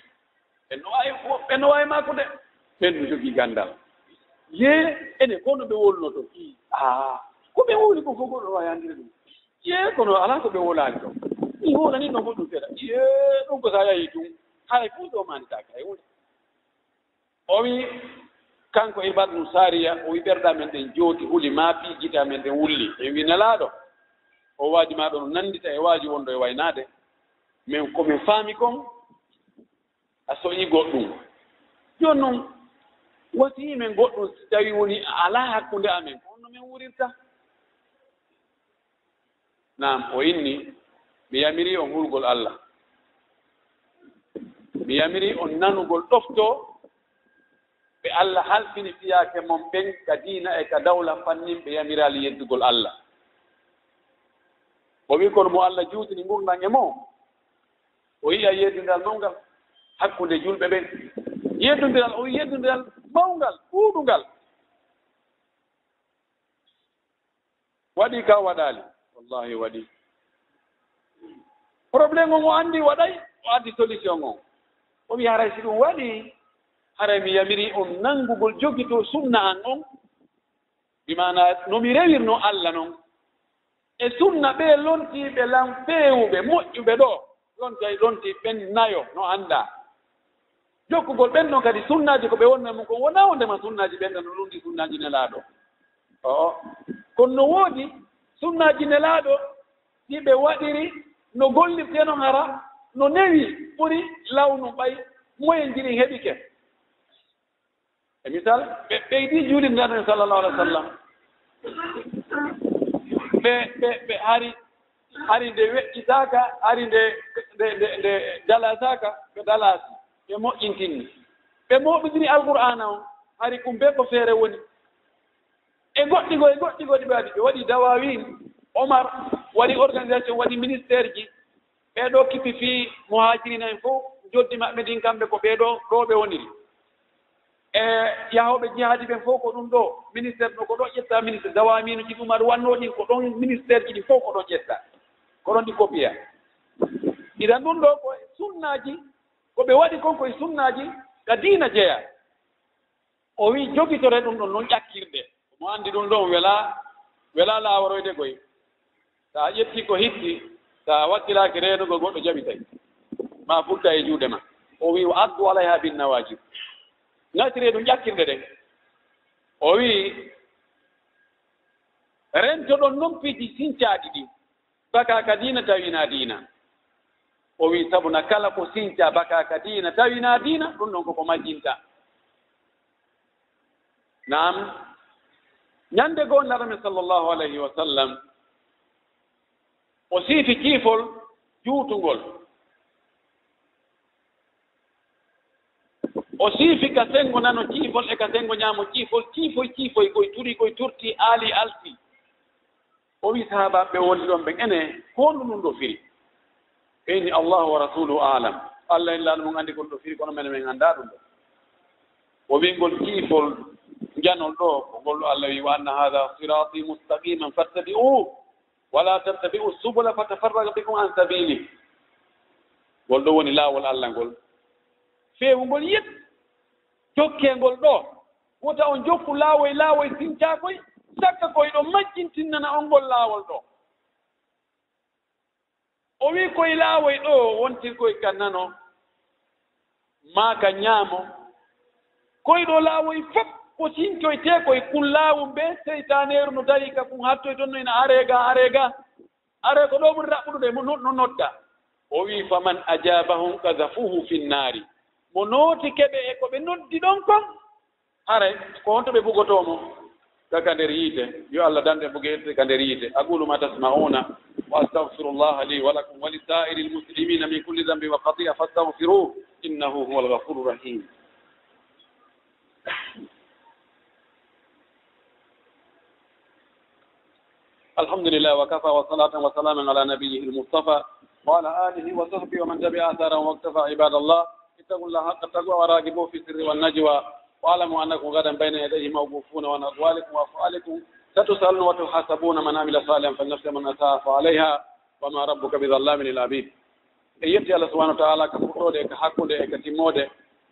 Speaker 1: en way ma ko de ben jogi gandal ye ene kono be wolno to ko be woli ko fogo do wayandire dum ye kono ala ko be wolani to ni hola ni no goddu fera ye dum ko saya yitum hay fu do man ta kay woni o wi kanko ibadu sariya o wiberda men den joti huli maapi jita men den wulli e wi nalaado o waaji ma ɗon nandita e waaji wondo e waynade min komin faami kon a soñi goɗɗum joni noon wasi men goɗɗum so tawi woni ala hakkunde amen on no min wurirta nam o inni mi yamiri on hulgol Allah mi yamiri on nanugol ɗofto ɓe Allah halfini fiyaake mon ɓen ka diina e ka dawla fannin ɓe yamirali yeddugol Allah o wi kono mo Allah juutini gurdam e mo o yiya yeddundiral mawngal hakkunde julɓe ɓen yeddundiral o wi yeddundiral mawngal ɓuuɗungal waɗi ka waɗaali wallahi waɗi probléme o anndi waɗay o addi solution o o wi haray si ɗum waɗi haray mi yamiri on nanngugol jogito sunna an on bimana no mi rewirno Allah noon e sunna ɓe lontiiɓe lam feewuɓe moƴƴuɓe ɗo lonti ɓen nayo no annda jokkugol ɓen ɗon kadi sunnaaji ko ɓe wonna mum kon wona wondema sunnaaji ɓen ɗon no lundi sunnaaji nelaaɗo kono no woodi sunnaaji nelaaɗo ɗi ɓe waɗiri no gollirtenon hara no newi ɓuri lawnu ɓay moyen jiri heɓike e misal ɓe ɓeydi juulirndaɗen sallallahu alaihi wa sallam ɓe hari nde weƴƴitaaka hari nde dalasaka ɓe dalasi ɓe moƴƴintinni ɓe moɓidiri alqur'ana on hari ɗum be ko feere woni e goɗɗigoɗi ɓe waɗi ɓe waɗi dawawin Omar waɗi organisation waɗi ministére ji ɓeɗo kippi fii muhajirina en fof joddi maɓɓe ndin kamɓe ko ɓeɗo ɗo ɓe woniri e yahoɓe jihaadi ɓen fof ko ɗum ɗo ministére ɗo ko ɗo ƴetta ministére dawaminuji ɗum aɗa wannoɗin ko ɗon ministére ji ɗi fof ko ɗon ƴetta ko ɗon ɗi copiya idan ɗum ɗo ko sunnaji ko ɓe waɗi kon koye sunnaji ka diina jeeya o wi jogitore ɗum ɗon noon ƴakkirɗe mo anndi ɗum ɗon wela laaworoyde koye sa ƴetti ko hitti sa wakkilaki reenugo goɗɗo jaɓitay ma fuɗɗa e juuɗe ma o wi wa addu alayha bin nawajib ngatire ɗum ƴakkirɗe ɗen o wi rento ɗon nompiji sincaaɗi ɗi baka ka diina tawina diina o wi sabuna kala ko sinca baka ka diina tawina diina ɗum ɗon koko majjinta naam ñande goo naramen sallllahu alayhi wa sallam o siifi kiifol juutungol o siifi ka sengo nano ciifol e ka sengo ñaamo ciifoy koye turi koye turti aali alti o wi sahabaɓe woni ɗon ɓen ene honɗu ɗum ɗo firi ɓeyni allahu wa rasuluhu alam allah en laaɗo mum anndi kon ɗo firi kono mene men annda ɗum ɗo o wingol ciifol janol ɗo ko ngolɗo allah wi wa anna hada sirati mustaqiman fattabi'u wala tattabi'u subula fatafarraga bikum an sabili ngol ɗo woni laawol allah ngol feewugol yet jokkengol ɗo wota on jokku laawoy sincakoy sakka koye ɗo majjintinnana on ngol laawol ɗo o wi koye laawoy ɗo wontirkoye kannano maaka ñaamo koye ɗo laawoy fof ko sincoyte koye kun laawum ɓe seytaneeru no dari ka kun hattoy toon no ina arega are ko ɗo ɓuri raɓɓuɗude no nodda o wi faman ajabahum kadafuhu fi nnaari mo nooti keɓe e ko ɓe noddi ɗon kon haray ko honto ɓe bugotomo kaka nder yiite yo Allah dande bugete ka nder yiite aqulu ma tasma'una wa astaghfirullaha li wa lakum wa lisa'iri almuslimina min kulli dhanbin wa khati'a fastaghfiruhu innahu huwal ghafurur rahim الحمد لله وكفى وصلاة وسلاما على نبيه المصطفى وعلى آله وصحبه ومن تبع آثاره واكتفى عباد الله اتقوا الله حق التقوى وراقبوه في السر والنجوى واعلموا انكم غدا بين يديه موقوفون وعن اقوالكم وافعالكم ستسالون وتحاسبون من عمل صالحا فلنفسه من اساء فعليها وما ربك بظلام للعبيد. يبتي الله سبحانه وتعالى كفوده كحقوده كتيموده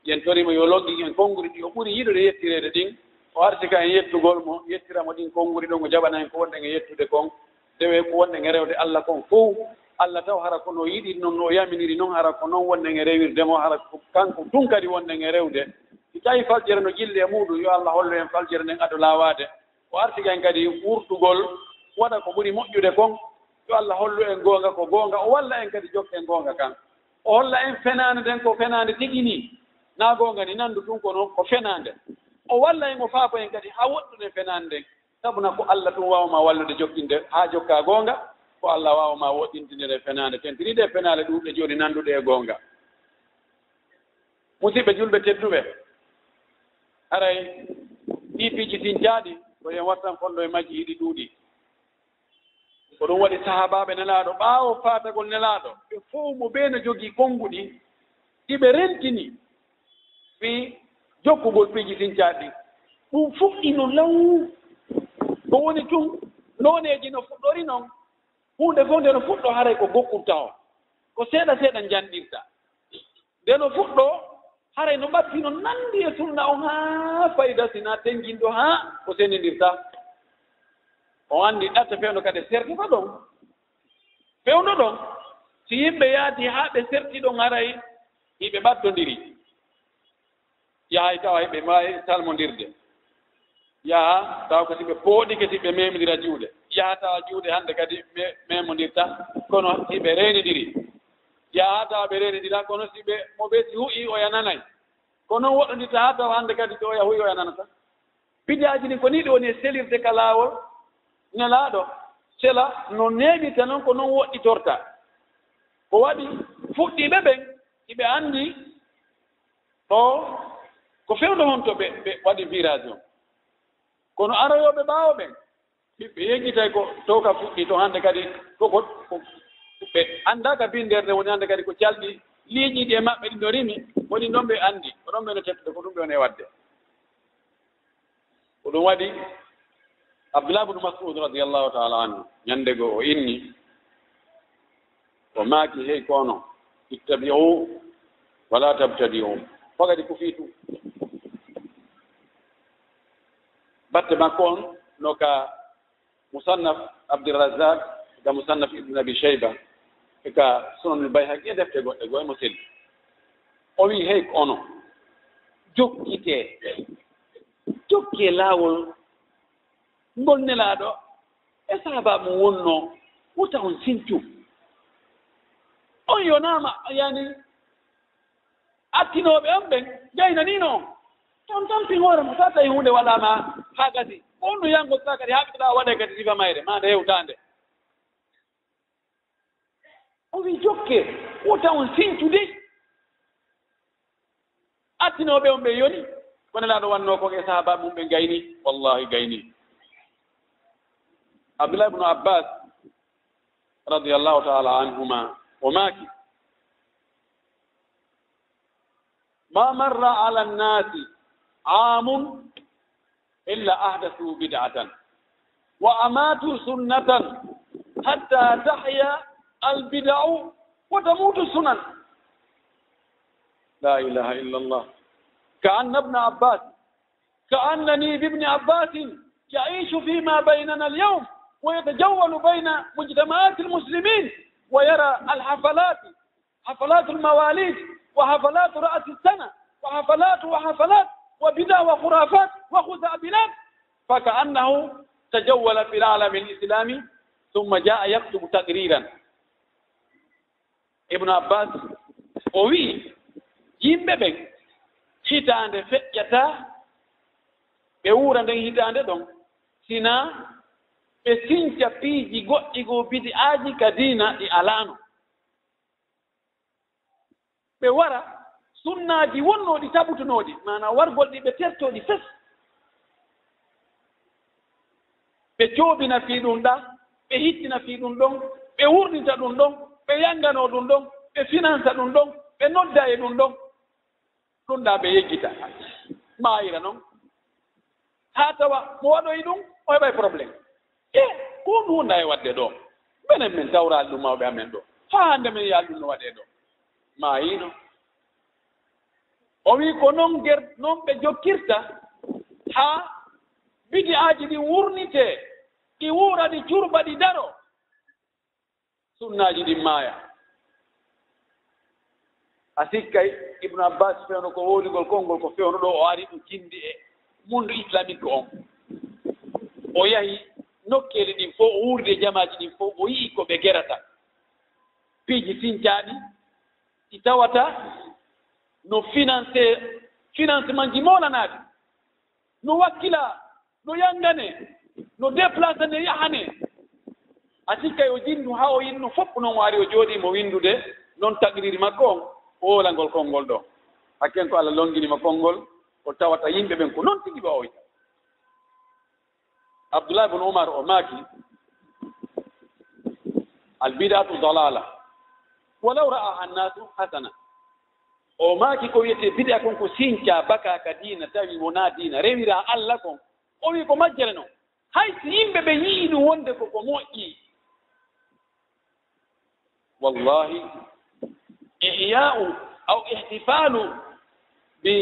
Speaker 1: ينتوري ما يولوغي en konguri di o buri yidude yettirede din o arti ka en yettugol mo yettiramo din konguri ɗo mo jaɓana en ko wonɗe e yettude kon dewe ko wonɗe e rewde Allah kon fof Allah taw hara ko no yiɗi noon no yaminiri noon hara ko noon wonɗe e rewirdemo hara kanko tun kadi wonɗe e rewde si tawi faljere no jille e muɗum yo Allah hollu en faljere nden ado lawade o arti ka en kadi wurtugol waɗa ko ɓuri moƴƴude kon yo Allah hollu en goonga ko goonga o walla en kadi jokke en goonga kan o holla en fenande nden ko fenande tigi ni na goonga ni nandu ɗum ko noon ko fenande o walla en o faabo en kadi ha woɗɗude fenande nden sabuna ko Allah ɗum wawma wallude jokkinde ha jokka goonga ko Allah wawma woɗɗintindire fenande tentiriɗe fenale ɗuɗe joni nanduɗe e goonga musidɓe julɓe tedduɓe haray ɗi pijjitintaɗi ko en wattan fonɗo e majji hiɗi ɗuuɗi ko ɗum waɗi sahabaɓe nelaɗo ɓaawo fatagol nelaɗo ɓe fof mo ɓe no jogii konnguɗi ɗiɓe rentini fi jokkugol pijjitincaɗi ɗum fuɗɗino law ko woni tun noneji no fuɗɗori noon hunde fof nde no fuɗɗo haray ko gokkurta o ko seeɗa seeɗa janɗirta nde no fuɗɗo haray no ɓatti no nandi e sunna on haa fayda sina tenginɗo haa ko senindirta o anndi ɗatta fewno kadi sertita ɗon fewno ɗon si yimɓe yaadi haa ɓe serti ɗon haray hiɓe ɓattondiri yahay tawa hiɓe maayi salmondirde yaha tawa kadi ɓe pooɗike si ɓe memidira juuɗe yaha tawa juuɗe hannde kadi memondirta kono hiɓe reynidiri yaha tawa ɓe reynidira kono si ɓe mo ɓe si hu'i o yananay kono noon woɗɗondirta haa tawa hannde kadi to oya hu'i o yananata bidaaji ni ko ni ɗi woni e selirde ka laawol nelaaɗo sela no neemita noon ko noon woɗɗitorta ko waɗi fuɗɗiiɓe ɓen hiɓe anndi o ko fewno hon to ɓe waɗi virage on kono aroyooɓe ɓaawo ɓen ɓe yeggitay ko to ka fuɗɗi to hannde kadi koko ɓe anndaaka binderde woni hannde kadi ko calɗi liiƴiiɗi e maɓɓe ɗi no rimi woni ɗon ɓe anndi ko ɗon ɓe no tettude ko ɗum ɓe woni e waɗde ko ɗum waɗi Abdullah ibn Mas'ud radiyallahu ta'ala anhu ñande goo o inni o maaki hey kono ittabi'u wala tabtadi'u fogadi ko fiitu batte makko on no ka musannaf Abdurrazzaq ka musannaf ibn Abi Shayba e ka Sunan al-Bayhaqi e defte goɗɗe goo e mo selli o wi hey kono jokkee laawol ngol nelaaɗo e saaba mum wonno wuta on sintu on yonaama yani attinooɓe on ɓen jaynaniino on on tampin hoore mo so tawi hunde waɗaama haa gasi on no yango sa kadi haɓitoɗaa waɗe kadi sifa mayre ma nde hewtaande o wi jokke wuta on sintude attinooɓe on ɓe yoni ko nelaaɗo wannoo ko e saaba mum ɓe gayni wallahi gayni Abdullah ibn Abbas radiyallahu ta'ala anhuma وماكي ما مر على الناس عام إلا أحدثوا بدعة وأماتوا سنة حتى تحيا البدع وتموت السنن لا إله إلا الله كأن ابن عباس كأنني بابن عباس يعيش فيما بيننا اليوم ويتجول بين مجتمعات المسلمين ويرى الحفلات حفلات المواليد وحفلات رأس السنة وحفلات وبدع وخرافات وخزعبلات فكأنه تجول في العالم الإسلامي ثم جاء يكتب تقريرا ابن عباس وي يمبه hitande feƴƴata ɓe wura nden hitande ɗon sina ɓe sinca piiji goɗɗi goo bidi'aaji ka diina ɗi alaano ɓe wara sunnaaji wonnooɗi taɓutunooɗi mana wargol ɗi ɓe tertooɗi fes ɓe cooɓina fii ɗum ɗa ɓe hittina fii ɗum ɗon ɓe wurnita ɗum ɗon ɓe yannganoo ɗum ɗon ɓe finansa ɗum ɗon ɓe nodda e ɗum ɗon ɗum ɗa ɓe yeggita mayira noon ha tawa mo waɗoyi ɗum o heɓay probléme ko ɗum wonda e wadde ɗo minen min tawraali ɗum mawɓe amen ɗo ha hannde min yaal ɗum no waɗe ɗo mayino o wi ko noon noon ɓe jokkirta ha bidi aji ɗi wurnite ɗi wuura ɗi curɓa ɗi daro sunnaji ɗin maaya a sikkay ibnu abbas fewno ko woodigol konngol ko fewno ɗo o ari ɗum kindi e mundu islamique on o yahi nokkeeli ɗin fof o wuuride jamaji ɗin fof o yii ko ɓe gerata piiji sincaaɗi ɗi tawata no financement ji molanaaɗi no wakkila no yangane no déplacane yahane a sikkay o jinnu ha o yinno fof noon waari o jooɗimo windude noon tagriri makko on o woolangol konngol ɗo hakken ko Allah longinima konngol o tawata yimɓe ɓen ko noon tigi ɓe oyta Abdullah ibn Umar o maaki albidatu dalala walaw ra'aha annasu hasana o maaki ko wiyete bid'a kon ko sinca baka ka diina tawi wona diina rewira Allah kon o wi ko majjere noon hay si yimɓe ɓe yii ɗum wonde koko moƴƴi wallahi ihya'u aw ihtifalu bi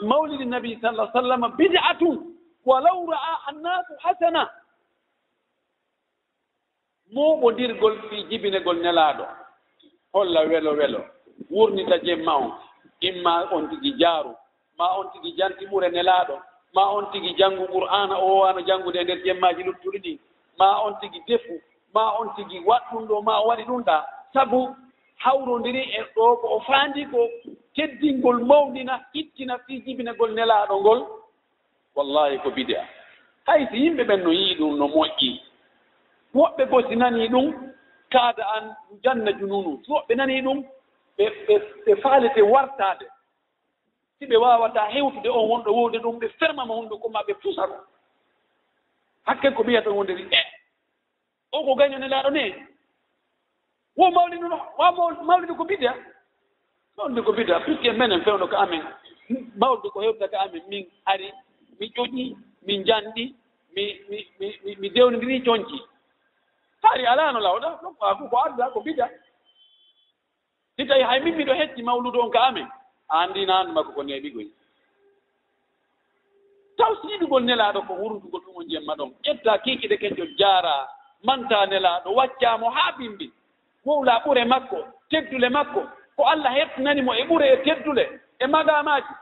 Speaker 1: mawlidi nabi sallallahu alaihi wasallam bid'atun walaw ra'a annasu hasana moɓodirgol fi jibinegol nelaaɗo holla welo welo wurnita jemma on imma on tigi jaaru ma on tigi janti ɓure nelaaɗo ma on tigi janngu qur'ana o wano janngude e nder jemmaji luttuɗi ɗi ma on tigi defu ma on tigi waɗɗum ɗo ma o waɗi ɗum ɗa sabu hawrodiri e ɗo ko o faandi ko teddingol mawdina ittina fi jibinegol nelaaɗo ngol wallahi ko bid'a hay si yimɓe ɓen no yii ɗum no moƴƴi woɓɓe goo si nanii ɗum kaada an janna jununu si woɓɓe nanii ɗum ɓe faalete wartaade si ɓe waawata hewtude on wonɗo wowde ɗum ɓe fermama hunde ko ma ɓe pusa ɗum hakken ko ɓiyata wonderi o ko gaño nelaaɗo ne wo mawlidu no wa mawlidu ko bid'a mawlidu ko bid'a puisque menen fewno ko amen mawlidu ko hewta ko amen min ari mi ƴoƴi min janɗi mi dewnidiri coñci haari alaano lawɗa ɗum ko adda ko bid'a si tawi hay min miɗo hecci mawludu on ko amen a anndino anndu makko ko neeɓigoy taw siiɗugol nelaaɗo ko wurtugol ɗum o jemma ɗon ƴetta kiikiɗe keccol jaara manta nelaaɗo waccaamo haa bimbi wowla ɓure makko teddule makko ko Allah hettinanimo e ɓure e teddule e magamaaji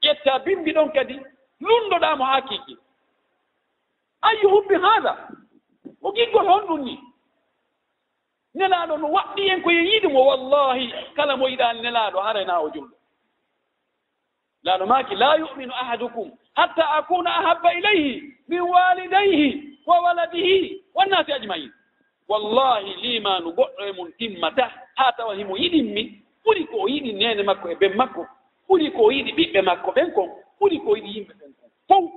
Speaker 1: ƴetta bimbi ɗon kadi lundoɗaamo haa kiiki ayyu hubbi haada o giggol honɗum ni nelaaɗo no waɗɗi en ko yo yiɗimo wallahi kala mo yiɗa nelaaɗo harana o julɗo laaɗo maaki la yuminu ahadukum hatta akuna ahabba ilayhi min walidayhi wa waladihi wannasi ajmain wallahi limanu goɗɗo e mum timmata haa tawa himo yiɗinmi ɓuri ko o yiɗi nene makko e ɓen makko ɓuri ko o yiɗi ɓiɓɓe makko ɓen kon ɓuri ko o yiɗi yimɓe ɓen kon fof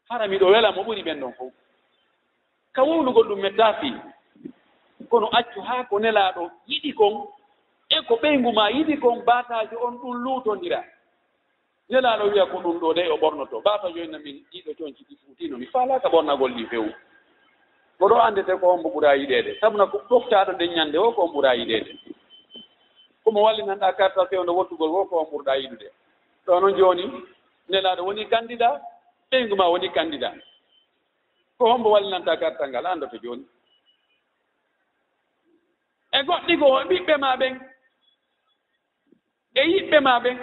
Speaker 1: hara miɗo wela mo ɓuri ɓen ɗon fof ka wowlugol ɗum metta fii kono accu haa ko nelaaɗo yiɗi kon e ko ɓeyngu ma yiɗi kon baataji on ɗum luutondira nelaaɗo wiya ko ɗum ɗo de o ɓornoto baata joyna min ɗiɗo coñci ɗi fuutino mi faalaaka ɓornagol ɗi fewu ko ɗo anndete ko on mbo ɓuraa yiɗeede sabuna ko ɗoftaaɗo nden ñannde o ko on ɓuraa yiɗeede komo wallinanɗaa kartal fewndo wottugol wo ko on ɓurɗaa yiɗude ɗo noon jooni nelaaɗo woni candidat ɓeyngu ma woni candidat ko hombo wallinanta kartal ngal anndoto jooni e goɗɗi goo ɓiɓɓe ma ɓen e yiɓɓe ma ɓen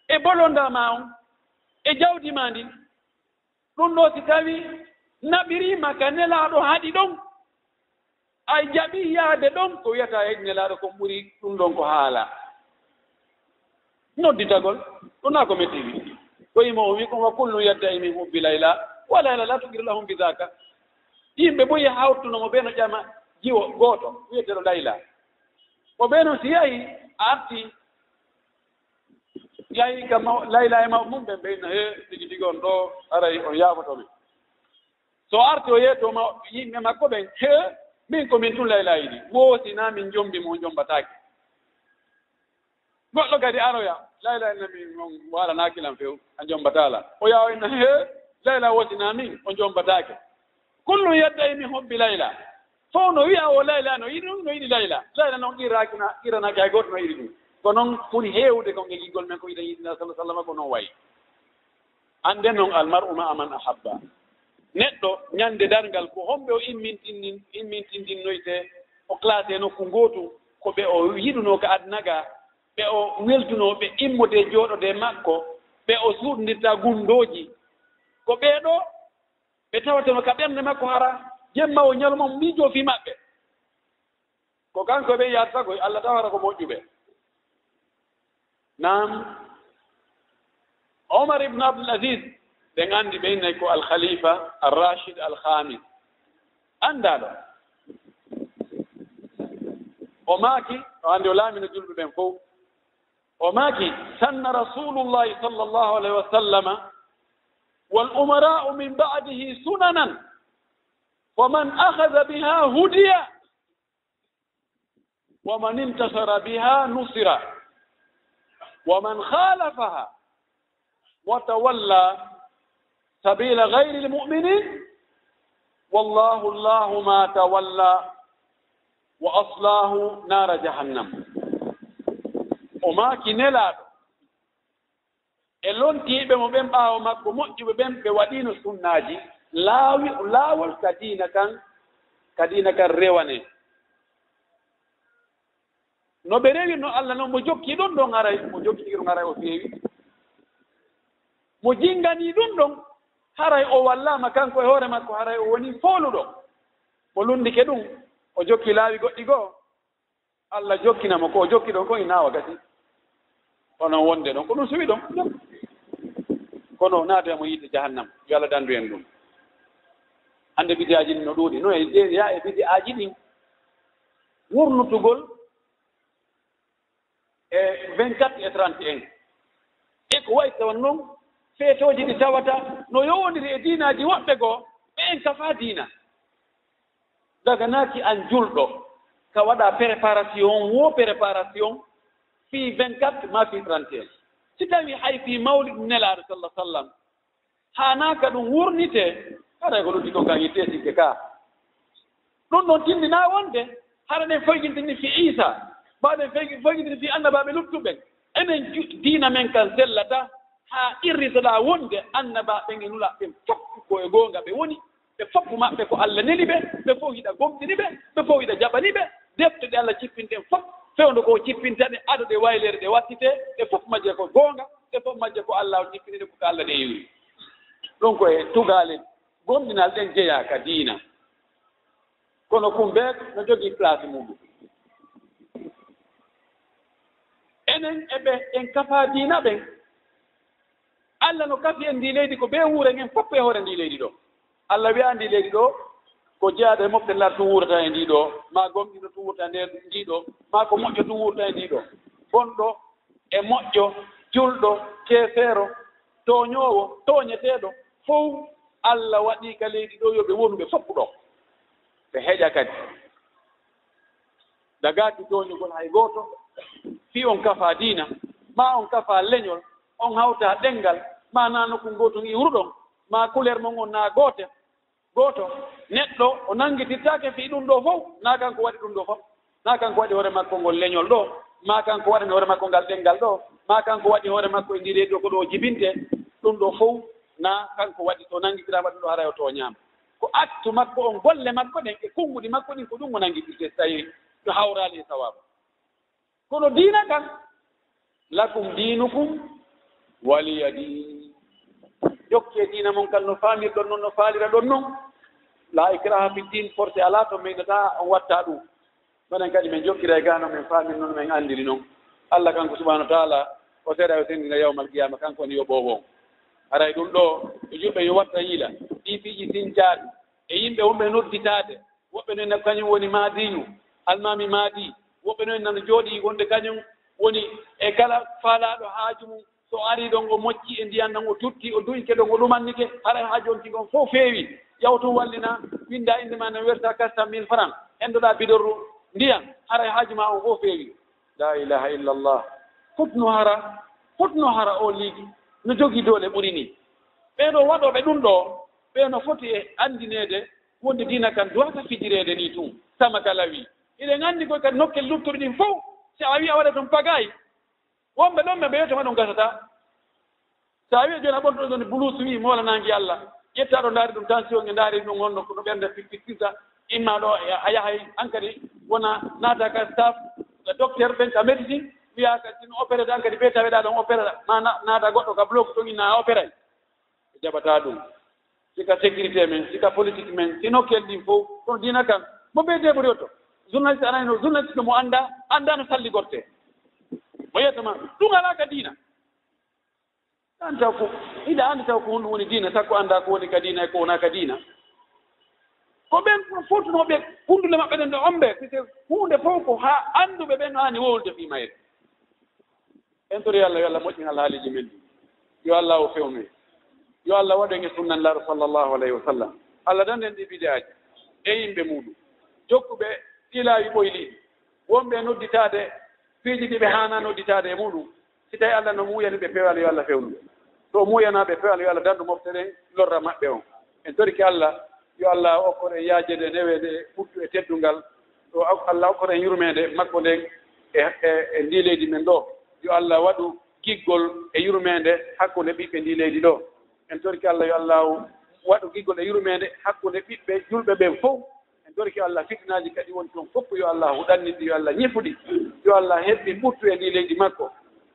Speaker 1: e bolonda ma on e jawdi ma ndi ɗum ɗo si tawi naɓirima ka nelaaɗo haɗi ɗon a jaɓi yaade ɗon ko wiyata heɗi nelaaɗo kon ɓuri ɗum ɗon ko haala nodditagol ɗumna ko mettiri ko yimo o wi kon wa kullu yadda min hubbi layla wa layla la tugir lahum bi daka yimɓe ɓoyi hawtunomo ɓe no ƴama jiwo gooto wiyeteɗo layla ko ɓe noon si yahi a arti yahi ka layla e maw mum ɓen ɓeyno he tigi tigi on ɗo aray on yaafotoɓe so arti o yeetoma yimɓe makko ɓen he min komin tun layla yiɗi woosina min jombi mo jombataake goɗɗo kadi aroya layla en mi on waɗanakilam few a jombatala o yawa inna he layla wotina min o jombatake kullu yedda mi hobbi layla fof no wiya o layla no yiɗi ɗum no yiɗi layla noon qiranaki hay goto no yiɗi ɗum ko noon ɓuri heewde kon e gigol men ko yiɗa yiɗina sala sallam ko noon wayi anden noon almar'u ma aman ahabba neɗɗo ñande darngal ko homɓe o immintindinnoyte o classé nokku gootu ko ɓe o yiɗuno ko adnaga ɓe o weltuno ɓe immode jooɗode makko ɓe o suuɗndirta gundoji ko ɓeeɗo ɓe tawateno ka ɓernde makko hara jemma o ñaluma miijo fi maɓɓe ko kanko ɓe yahata sago Allah tawata ko moƴƴuɓe nam Omar ibn Abdul Aziz ɓe nganndi ɓe innayi ko al-Khalifa al-Rashid al-Khamis anndaɗo o maaki o hannde o laamino julɓe ɓen fof o maaki sanna rasulullahi sallallahu alayhi wa sallama wal umara'u min ba'dihi sunanan ومن أخذ بها هدي ومن انتصر بها نصر ومن خالفها وتولى سبيل غير المؤمنين والله الله ما تولى وأصلاه نار جهنم وما كنلا elonti ɓe mo ɓen ɓaawo makko moƴƴuɓe ɓen ɓe waɗino sunnaji laawol kadina kan rewane no ɓe rewi no Allah noon mo jokki ɗum ɗon aray mo jokki ɗum aray o feewi mo jingani ɗum ɗon haray o wallama kanko e hoore makko haray o woni fooluɗo mo lundike ɗum o jokki laawi goɗɗi goo Allah jokkinamo ko o jokki ɗon ko ina wakati onon wonde ɗon ko ɗum suwi ɗon kono naata mo yiide jahannam yo Allah dandu en ɗum hannde bid'aji no ɗuuɗi no ya e bid'aji ɗin wurnutugol e 24 e 31 e ko wayi tawan noon feetoji ɗi tawata no yowndiri e diinaji woɓɓe goo ɓe en kafa diina daga naaki an julɗo ka waɗa préparation fii 24 ma fii 31 si tawi hay fii mawlid nelaaɗo sallah sallam haanaaka ɗum wurnite haɗa ko ɗuɗɗi ko kan yitte sikke ka ɗum ɗon tindina wonde hara ɗen foygintini fi isa mbaɗen foygintini fi annabaɓe luttuɓen enen diina men kan sellata haa irritoɗa wonde annabaɓen e nula ɓen fof ko e goonga ɓe woni ɓe fof maɓɓe ko Allah neli ɓe fof hiɗa gomɗini ɓe fof hiɗa jaɓani ɓe defte ɗe Allah cippinten fof fewndo ko cippintaɗe aɗo ɗe waylere ɗe wattite ɗe fof majje ko goonga ɗe fof majje ko Allah cippini ɗe ko Allah ɗe yewri ɗum koye tugale gomɗinal ɗen jeeya ka diina kono kumbeek no jogii place muɗum enen eɓe en kafa diina ɓen Allah no kafi en ndi leydi ko ɓe wuuren en fof e hoore ndi leydi ɗo Allah wiya ndi leydi ɗo ko jeyaaɗo e moɓɓe lar tum wurata e ndi ɗo ma gomɗino tum wurta nder ndi ɗo ma ko moƴƴo tum wurta e ndi ɗo bonɗo e moƴƴo julɗo keefeero tooñoowo tooñeteeɗo fof Allah waɗii ka leydi ɗo yo ɓe wonu ɓe fof ɗo ɓe heƴa kadi dagaaki tooñugol hay gooto fii on kafa diina ma on kafa leñol on hawta ɗenngal ma naa nokku gooto iwruɗon ma couleur mon on naa gooto neɗɗo o nanngitittaake fii ɗum ɗo fof naa kanko waɗi ɗum ɗo fof naa kanko waɗi hoore makko ngol leñol ɗo ma kanko waɗani hoore makko ngal ɗenngal ɗo ma kanko waɗi hoore makko e ndireedi ɗo ko ɗo jibinte ɗum ɗo fof na kanko waɗi to nanngitiraama ɗum ɗo hara o tooñaama ko actu makko on golle makko ɗen e konnguɗi makko ɗin ko ɗum o nanngitirte so tawii to hawraali e sawaaba kono diina kan lakum diinukum waliya din jokke diina mon kal no faamirɗon noon no faalira ɗon noon la ikraha fi din forcé alaa to meeɗata on watta ɗum nonen kadi min jokkira e gaano min faamir noon min anndiri noon Allah kanko subahanahu wa taala o seeɗa o sendina yawmal qiyama kanko woni yo ɓoowon haray ɗum ɗo e juɓɓe yo watta yiila ɗi piiji sincaaɗi e yimɓe wonɓe nodditaade woɓɓe noon nano kañum woni maadiyu almami maadi woɓɓe noon nano jooɗi wonde kañum woni e kala faalaaɗo haaju mum so arii ɗon o mocci e ndiyan ɗon o tutti o duyke ɗon o ɗumannike haray haa jonti gon fof feewi yawtum wallina winda inde ma no werta 400 000 francs endoɗa bidorru ndiyan haray haaju ma on fof feewi la ilaha illa allah hotno hara o liigi no jogii doole ɓuri ni ɓeeɗo waɗoɓe ɗum ɗo ɓeeno foti e anndineede wonde diina kan duwata fijireede ni tun sama kala wi iɗen anndi koye kadi nokkel luttuɗe ɗin fof si a wi a waɗa toon pagayi wonɓe ɗon ɓe ɓeyotema ɗum gasata so a wi jooni a ɓontoɗo ɗon buluus wi moolanangi Allah ƴetta ɗo ndaari ɗum tension e ndaari ɗum honno kono ɓernde pikkirta imma ɗo a yahay an kadi wona naata ka staff docteur ɓen ka médecine wiya ka sino opéré de an kadi ɓe taweɗa ɗon opéré ma naata goɗɗo ka bloc ɗon inna a opéray ɓe jaɓata ɗum sika sécurité men sika politique men si nokkel ɗin fof kono dina kan mo ɓe deɓori o to journaliste anani journaliste mo annda no salli gorte mo yiyatama ɗum ala ka diina an taw ko iɗa anndi taw ko honɗum woni diina sakko annda ko woni ka diina e ko wona ka diina ko ɓen fottunoɓe hundude maɓɓe ɗen ɗo omɓe pise hunde fof ko ha annduɓe ɓen haani wowlude fi mayre en tori Allah yo Allah moƴƴinal haaliji men ɗi yo Allah o fewnoy yo Allah waɗen e sunnanlaaɗo sallllahu alayhi wa sallam Allah danden ɗi bidaaji e yimɓe muɗum jokkuɓe ɗilaawi ɓoyliɗi wonɓe nodditaade piiji ɗi ɓe haana nodditaade e muɗum si tawi Allah no muuyani ɓe pewal yo Allah fewnuɓe to muuyanaɓe pewal yo Allah dandu mofte ɗen lorra maɓɓe on en toriki Allah yo Allah okkore yaajede newede ɓurtu e teddungal to Allah okkore yurmede makko nden e ndi leydi men ɗo yo Allah waɗu giggol e yurmede hakkunde ɓiɓɓe ndi leydi ɗo en toriki Allah yo Allah waɗu giggol e yurmede hakkunde ɓiɓɓe julɓe ɓen fof en toriki Allah fitnaji kadi woni toon fof yo Allah huɗanniɗi yo Allah ñifuɗi yo Allah heɓɓi ɓurtu e ndi leydi makko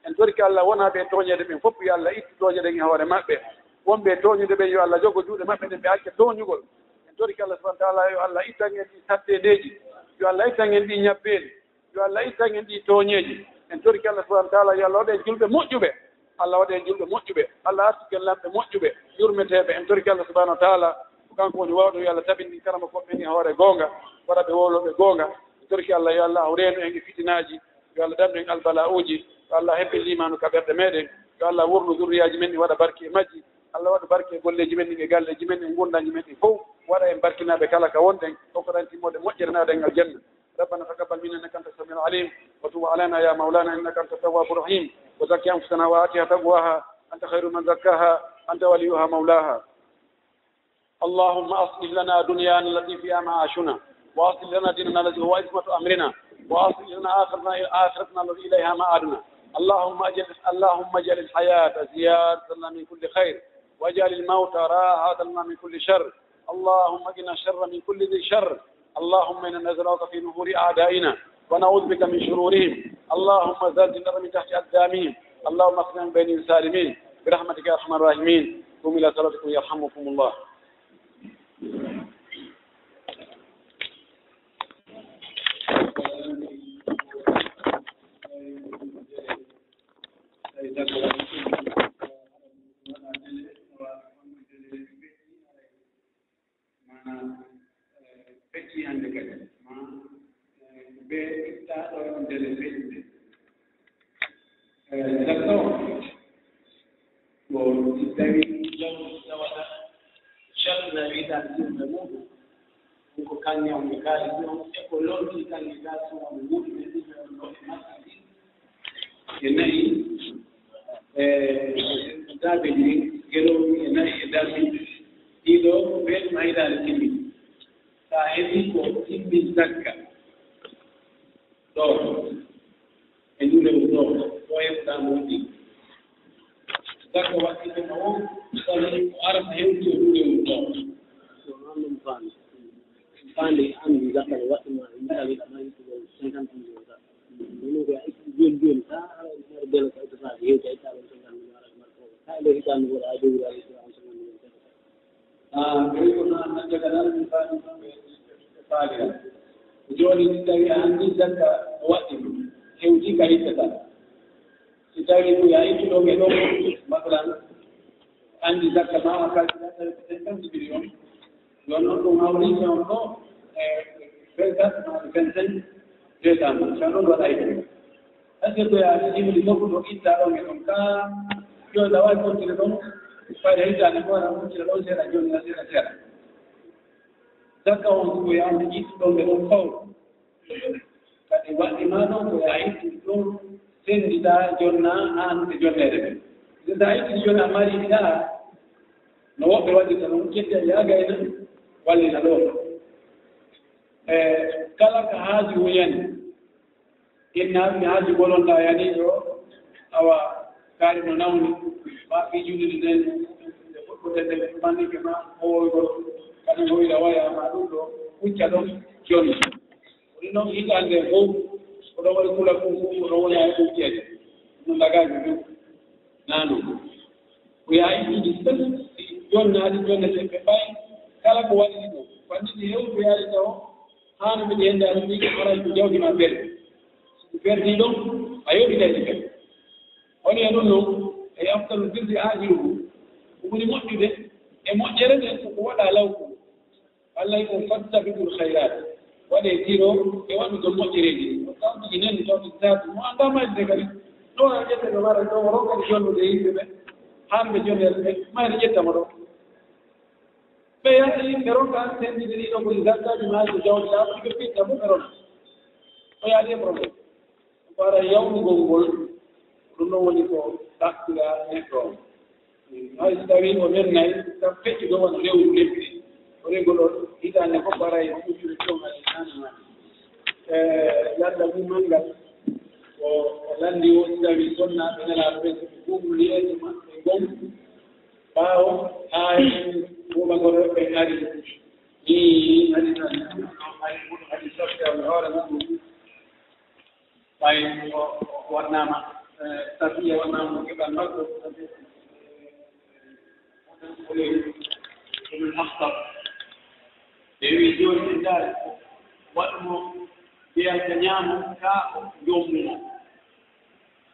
Speaker 1: en toriki Allah wona ɓe tooñede ɓen fof yo Allah ittu tooñe ɗen e hoore maɓɓe wonɓe tooñude ɓen yo Allah jogo juuɗe maɓɓe ɗen ɓe acca tooñugol en toriki Allah subahana taala yo Allah ittan en ɗi sattedeji yo Allah ittan en ɗi ñabbeeli yo Allah ittan en ɗi tooñeji en toriki Allah subahana taala yo Allah waɗe julɓe moƴƴuɓe Allah waɗe julɓe moƴƴuɓe Allah artuken lamɓe moƴƴuɓe yurmeteɓe en toriki Allah subahana wa taala ko kanko woni wawɗo yo Allah tabinɗi kala mo koɓɓe ni hoore goonga waɗaɓe wowloɓe goonga en toriki Allah yo Allah reenu en e fitinaji yo Allah damɗu en albala uji yo Allah heɓɓe limanu ka ɓerɗe meɗen yo Allah wurnu zurriyaji men ɗi waɗa barke e majji Allah waɗa barke e golleji men ɗi e galleji men e gundaji men ɗi fof waɗa en barkinaɓe kala ka wonɗen hokkoɗen timmode moƴƴere naɗen aljanna ربنا تقبل منا انك انت السميع العليم وتب علينا يا مولانا انك انت التواب الرحيم وزكي انفسنا واتها تقواها انت خير من زكاها انت وليها مولاها اللهم اصلح لنا دنيانا التي فيها معاشنا واصلح لنا ديننا الذي هو عصمة امرنا واصلح لنا اخرتنا التي اليها معادنا اللهم اجعل الحياة زيادة لنا من كل خير واجعل الموت راحة لنا من كل شر اللهم قنا الشر من كل ذي شر اللهم إنا نزرعك في نفور أعدائنا ونعوذ بك من شرورهم اللهم زلزلنا من تحت أقدامهم اللهم اخزنا من بين السالمين برحمتك يا أرحم الراحمين قوموا إلى صلاتكم يرحمكم الله
Speaker 2: fecci hannde kadi ma ɓe ittaɗo ndele feƴde d'accord ko si tawi jawdi tawata chalna wiitade jumɓe muɗum ɗum ko kanŋe on ɓe kaali ɗum e ko lonti kanŋe gasum on muɗum e ɗume on ɗo e masadi e nayi e daabe ɗi geɗomi e nayi e darbi ɗiɗo ɓe ɗum hayɗade timmi sa heɓi ko timmi zakka ɗo e ndulew ɗo ɗo heɓuɗa moɗi zakka waɗɗiɓe no o tawi ko arata hewti o ndulew ɗo so noon ɗum faande anndi zakka no waɗɗuma yiɗawiɗa ma yittugol 50 millions ta nono ko a itti joni joni sa aɗa belo ko ittataade hewti a ittaɗon 50 millions aɗa marko ha ɗo hitande goɗo a jowri a itti on 50 millions ɓeyi ko noon a jogaɗa ɗum faami faaliya jooni si tawi a anndi zakka o waɗɗi hewti ka ittata si tawi ko a ittuɗo ɓe ɗo masalan anndi zakka ma a kalkilata 50 millions yon noon ɗum hawrite on ɗo e 24 ma 25 décembre sa noon waɗa ite est ce que koya jimli fof ɗo itta ɗon e ɗon ka joni a wawi fottire ɗon fayde hitande ko waɗa fottire ɗon seeɗa joni a seeɗa seeɗa zakka on koye ande ittuɗon ɓe ɗon fawru kadi waɗɗima ɗon koye a itti ɗon sendi da jonna an de jonnede da ay jonna mari da no wobe wadi tan kete ya ga ina wali na do kala ka haji woyan inna mi haji bolon da yani do awa kari no nawni ba fi julli den ko de mani kema o go kadi ho ila waya ma do kucha do jonni no hitande ko do wala kula ko do wala ko tiaje no laga do nanu we are in discuss jonna di jonna se pe bay kala ko wani do wani di hew be ari do hanu be yenda ni ko ara ko jawdi ma berdi do ayo di dai oni anu no e aftalu bizi ajiru ubuni mojjude e mojjere de ko wada lawko Allah ko fatta bil khairat wade tiro e wadu do mojjereji ko tambi nen to tatu mo anda ma de kali no na jete do mara do ro ko jonno de yibe hambe jonne ma ri jetta mo do be ya ni kero kan sen ni do ko zakka bi ma do jawdi la ko ke tabu kero o ya de problem para yawm gongol no woni ko takira e do ay stawi o men nay ta fecci do won lewu leppi o regolo itane ko para e ko jure to ngal nan yalla mu manga o landi o stawi sonna be la be ko muli e ma gom bawo ay ko ma goro be ari ni ani tan ay ko ani sabta o hora na ay warnama tafiya warnama ke ban mako المحضر يريدون من ذلك وأنه بيتنيام كيومنا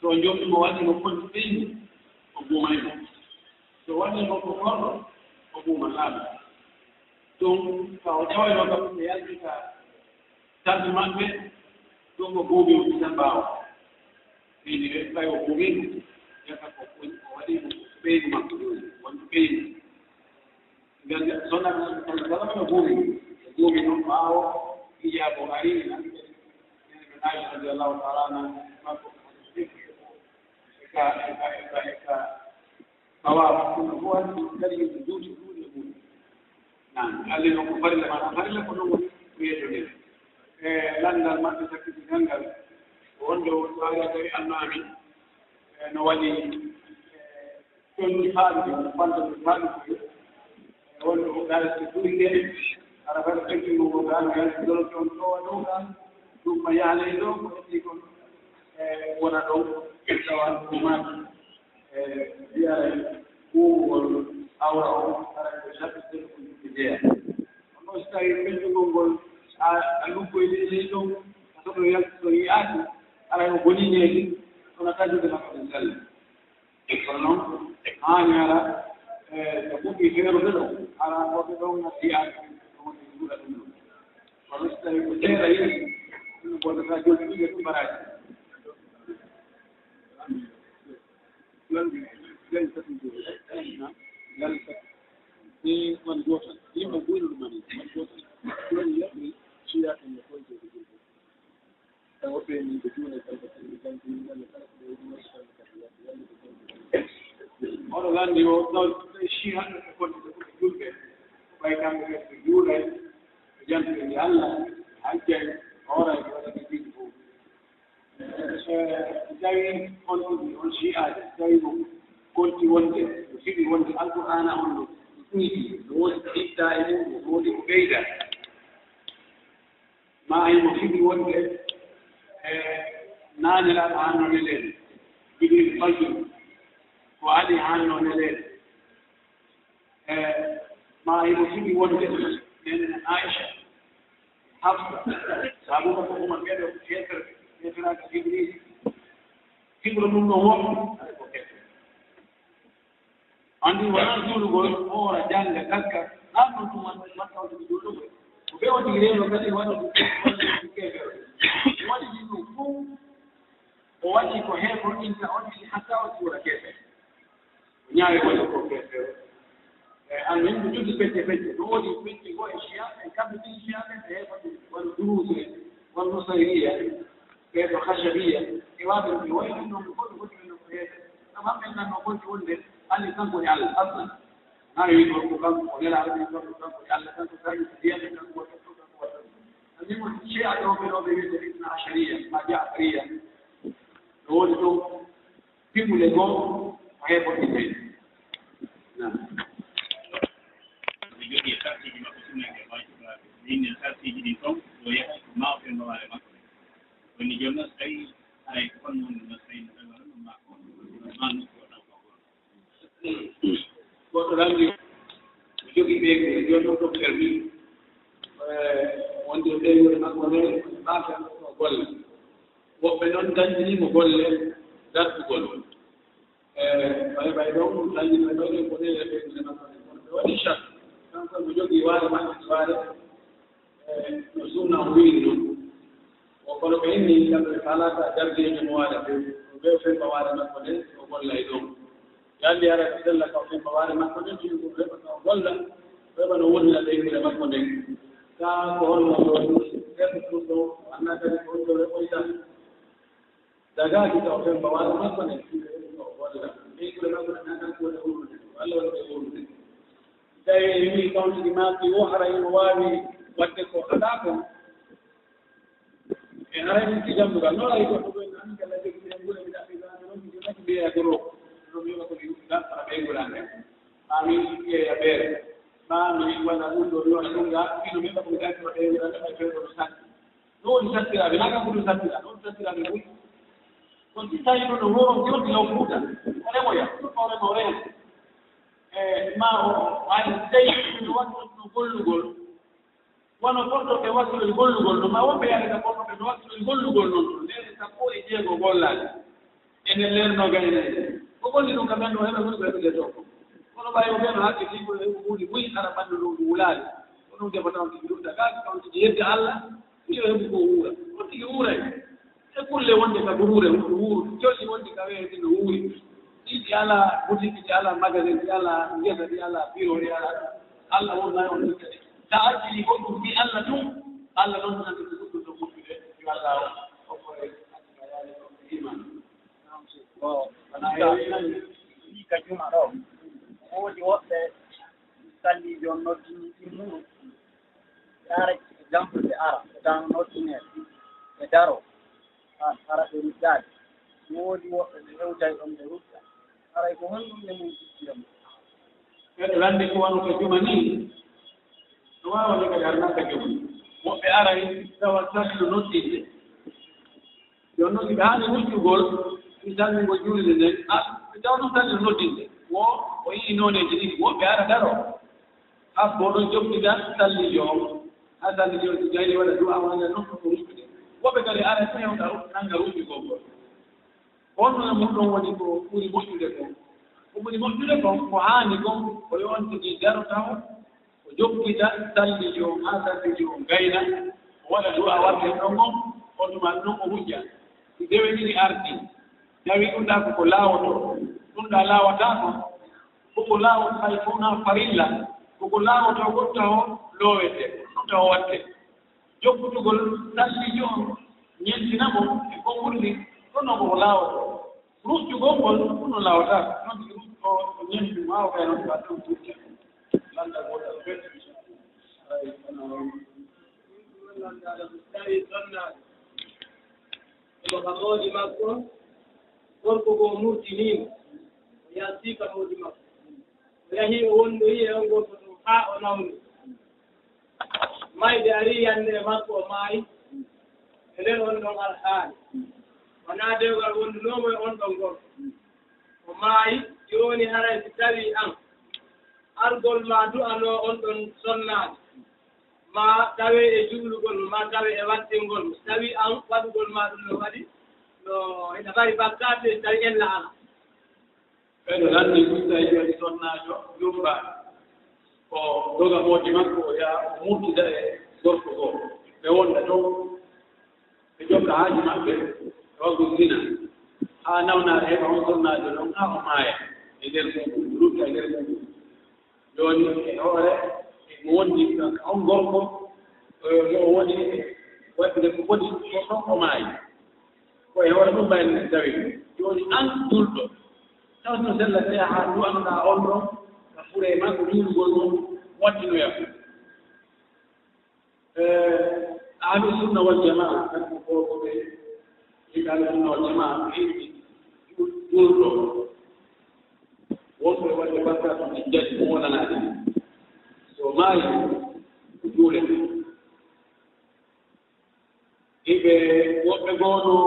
Speaker 2: سو يوم موازين وكل فيه أبو مايمو سو واني مكفر أبو مهاب ثم فأجوي وقت يالك ترجمان به ثم بوبي وتسباو في نفسه وبوبي يكفون وليه بين مقدور وبين zona kama bumi no wao ya Buhari na Aisha radhiallahu ta'ala na mambo ka sawa kwa ndani ya juhudi na aliyokubali maana bali kuna wewe landa mata kitinganga wondo wala dari amami na wali kun hadi kwanza hadi wolo dal sikuinde ara fa tekki mo dal gal do ton to do ma yale do ko ko wona do tawan kuma ya ko awra o ara ko shatte ko idea no stai penjo gol alu ko ile do to ya to ya ara ko boni ne to na kaji de ma ko sal ko no anyara تبوكي غير غيره على وضعهم في عالم ومجهولة منه ونستري كثيرا يجب أن نقول لك جزئية مراجع ليست جزئية ليست في منجوطة في مقول المني منجوطة كل يأمي شيئا يقول جزئية توفيني بدون الكلمة المكان في ora grandi o sciha con il vai cambiare figure gente di Allah anche ora che ti dico dai on sciha dai conti wonde figli wonde alqur'ana on quindi wonde ita e wonde beida ma ai figli wonde nani la hanno nelle quindi fagli وعلي عنه نلال ما يمكن يوجد من عائشة حفصة أبو بكر عمر قالوا يسر جبريل كبر منه هو عندي وانا يقول هو رجال لك أنتم ما تقولون وبيو تجرين وكذا وانا كيف وانا يجوا وانا كهيفر إنت أنت حتى أصور كيف nyaye kwa professor almuhimu tutu pete nodi pete kwa ishia kabla ishia kwa durusi kwa nusairia kwa khashabia waɓe ɓe wayɗino ɓe fof ɓe foti men no ko yeede ɗam hamɓe nan no gonti wonde andi kanko e Allah aslan ha wi ko kanko o nelaaɗo ɓe kanko e Allah kanko tawi ndiyaɓe kanko waɗa ɗo kanko waɗa andimo cheya ɗo ɓe wiide ibna ashariya ma jafariya ɗo woni ɗo piɓule goo o heɓoɗe ɓey
Speaker 3: jogi e sartiji makko sunnake wajibaɓe yinne sartiji ɗin toon yo yaha ko mawɓe noware makko woni jooni noon so tawi hay ko fonno no tawi no tawi no makko ma nokku o taw ko
Speaker 2: goɗɗo ranndi o jogii ɓeygu jooni ɗon ɗo permis wonde ɓeygure makko ne ɓaafe o golle woɓɓe noon dañɗinimo golle dartugol ɓay ɗon dañɗino ɗoɗe ko ɗe ɓeygude makko ne kono ɓe waɗi chat kanko mo jogii waare makko waare no sunna o wiiri noon o kono ɓe inni kamɓe falata dardeje mo waare ɓe femba waare makko nde o golla e ɗon yalli ara sella ka o femba waare makko nde tigi ko heɓa ka o golla heɓa no wonira ɓeygude makko nde ka ko honno ɗo ɓerɗo ɗum ɗo annatani ko ɗo reɓoyta dagaki ka o femba waare makko nde tigi heɓa ka o golla ɓeygude makko nde natan kuwone wurnude Allah waɗa ɓe wurnude tawi wi kawtigi maaki o haray o waawi wadde ko haɗa kon e haray ɗum ki jambugal noon ay goɗɗo koye an kala jogi ɓe ngule mi ɗaɓɓigaani noon mi jogaki mbiya ko ɗo ɗum wiima ko mi ɗaɓɓara ɓeygulande maa mi ƴeeya ɓeere maa mi waɗa ɗum ɗo yona ɗum ga ino mi ɗaɓɓo mi ɗaɓɓira ɓeygulande ɓay feeɗo no satti no woni sattiraaɓe naga ko ɗum sattira ɗon sattiraaɓe ɓuri kon si tawi ɗo no woro jonni law fuuta o remoya ɗum o rema o reena ma o wawi tawi no waɗno gollugol wono gonɗoɓe wattule gollugol no ma wonɓe yaɗata gonɗoɓe no wattule gollugol noon to leyɗe sappo e jeego gollaade enen leerno gaynayi ko golli ɗum kam men o heɓa ɗum ɓeɗude to kono ɓawi o ɓeeno hakke ɗi huuɗi ɓuyi ara ɓanndu ɗum ɗum wulaade ko ɗum defa taw tigi ɗum tagaaki taw tigi yedde Allah yo heɓu ko wuura o tigi wuuray e kulle wonde ka ko wuure wuuru jolli wonde ka weeti no wuuri ɗiɗi ala boutique ɗi ala magasin ɗi ala ngesa ɗi ala bureau ɗi ala Allah wonnayi on ɗikkade ta accini ko ɗum mbi Allah ɗum Allah ɗon nande ko ɗum ɗo moftude yo Allah oppore yaade iman
Speaker 4: ɗi ka juma ɗo woodi woɓɓe salli jon noddini ɗimmuru ara jampude ara e tan noddinee e daro ara ɓe ruɗɗaade woodi woɓɓe ɓe hewtay ɗon ɓe ruɗɗa aray ko honɗum ɓe mum ittiyam
Speaker 2: ɓeɗo lanndi ko wano ko juma ni no waawani kadi harnaka juma woɓɓe aray tawa salli no noddinde jooni noon ɓe haani wuccugol mi salmingo juulde nden ɓe taw ɗum salli no noddinde o yii nooneeji ɗiɗi woɓɓe ara daro haa bo ɗon joɓɗiga salli joom haa salli joom so jayni waɗa du'a walla noon ko ruɗɗude woɓɓe kadi ara tewɗa nanga ruɗɗugol ngol honno mum ɗon woni ko ɓuri moƴƴude kon ko ɓuri moƴƴude kon ko haani kon ko yontigi daro taw o joɓɓita salli joom haa salli joom gayna o waɗa du'a warten ɗon on on tuma ɗum o hujja so dewe ɗiɗi arti tawi ɗumɗa koko laawoto ɗumɗa laawataako koko laawoto hay fof na farilla koko laawoto goɗta o loowete ɗum taw watte joɓɓutugol salli joom ñentinamo e ko ɓurni ɗon no koko laawoto ruƴƴugol ngol ɗum no laawotaako noon tigi ruƴƴo o ñenti maawo kay noon ɓa ɗum tuuta landa goɗal fetti
Speaker 4: tawi sonnaade omo ka moodi makko gorko goo murtiniimo o yaltiika moodi makko o yahii o wondoyi e on gorko ɗum haa o nawni mayde arii yannde e makko o maayi e nder on ɗon alhaali wonaa dewgal wondunoomo e on ɗon gorko o maayi jooni haray so tawii an argol ma du'anoo on ɗon sonnaade ma tawee e juulugol ma tawee e wattingol so tawii an waɗugol ma ɗum no waɗi no ina mari bakkaate so tawii en laana
Speaker 2: ɓeɗo lanndi ɗum tawi waɗi sonnaajo yumba o doga moodi makko o yaha o murtida e gorko goo ɓe wonda ɗon ɓe jokka haaji maɓɓe wagu zina haa nawnaare heɓa on sonnaajo ɗon haa o maaya e nder muɗum lutta e nder muɗum jooni e hoore mo wonni on gorko o woni waɗde ko foti ɗon o maayi
Speaker 1: ko e wara ɗum ɓayne tawi joni an julɗo tawno sella te ha du'anoɗa on ɗon ka fure makko juulugol mum wattinoya ahlu sunna wal jamaa kamɓe fofoɓe yimɓe ahlu sunna wal jamaa yimɓe julɗo wonɓe wadde bakkatuji jadi ko wonanaɗi so maayi ko juulete yimɓe woɓɓe goo no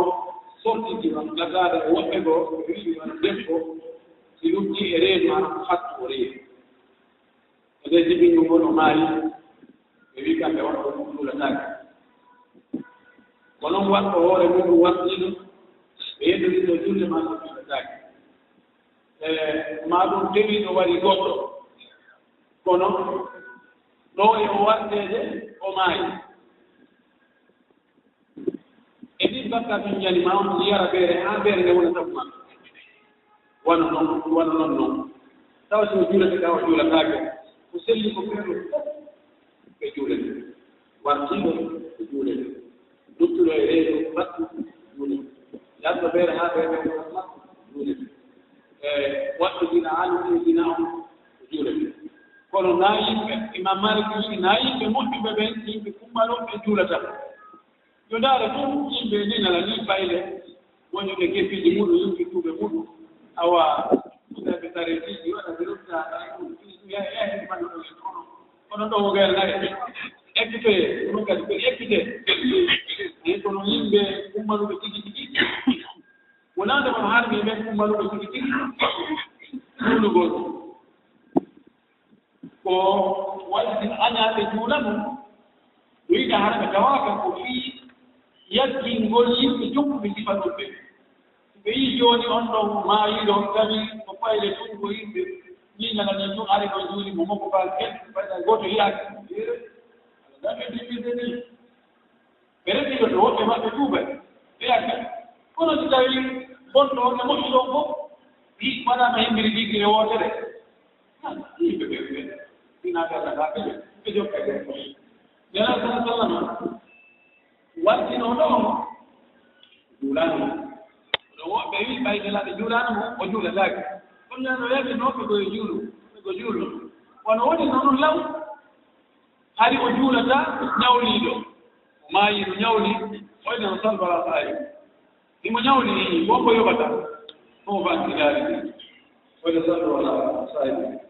Speaker 1: sortiti on gadaade woɓɓe goo wiɗi on debbo si lutti e reedu ana ko fattu o reedu ede jibingo ngo no maayi ɓe wi kamɓe wonɗo ɗum juulataake ko noon waɗɗo hoore muɗum wartiɗo ɓe yeddoriɗo julde ma no juulataake ma ɗum tewiɗo waɗi goɗɗo kono ɗo e o warteede o maayi e ɗin bakka min jani ma on yara ɓeere haa ɓeere nde wona sabu ma wano noon noon tawa so juulete tawa juulataake ko selli ko ɓeeɗo fof ɓe juulete wartiiɗo ɓe juulete luttuɗo e reedu fattu juulete yalɗo ɓeere haa ɓeere nde wona makko juulete waɗɗo dina aluɗi dina on ko juulete kono naa yimɓe imam malik wi naa yimɓe moƴƴuɓe ɓen yimɓe kummaloɓe juulata yo ndaara tum yimɓe ninala ni bayle wonɓe gefiiji muɗum yimɓe tuuɓe muɗum awa ɓe tarejiiji waɗa ɓe rutta yahi bannoɗo en kono ɗo o gaere nayi ekkite ɗum kadi ɓe ekkite e kono yimɓe kummaluɓe tigi tigi wonande mon harmi ɓen kummaluɓe tigi tigi juulugol ko waɗi añaaɓe juula mum wiɗa harɓe tawaka ko fii yaggingol yimɓe jokkuɓe sifa ɗum ɓe ɓe yii jooni on ɗon maayiɗo tawi ko payle tungo yimɓe ñiñala ni tun ari ɗon juuli mo mokko bal ken ɓayɗa gooto yaaki alaɗaɓe dimbirde ni ɓe reɓiɗo to woɓɓe maɓɓe tuuɓe ɓe yakka kono si tawi bonɗo on e moƴƴuɗon fof yi waɗama hembiri ɗiggi e wootere yimɓe ɓe inagatagaɓe ɓe jokkade nela sa sallama wartino ɗo juulano ɗo woɓɓe wi ɓaydelaɓe juulano mo o juulatake ɗum ñano yabinoɓe koye juulu ko juulno kono woni noon law hari o juulata ñawliɗo o maayi no ñawli oyne no salbala saayi imo ñawli wonko yoɓata fof bantidaari oyne salbala saayi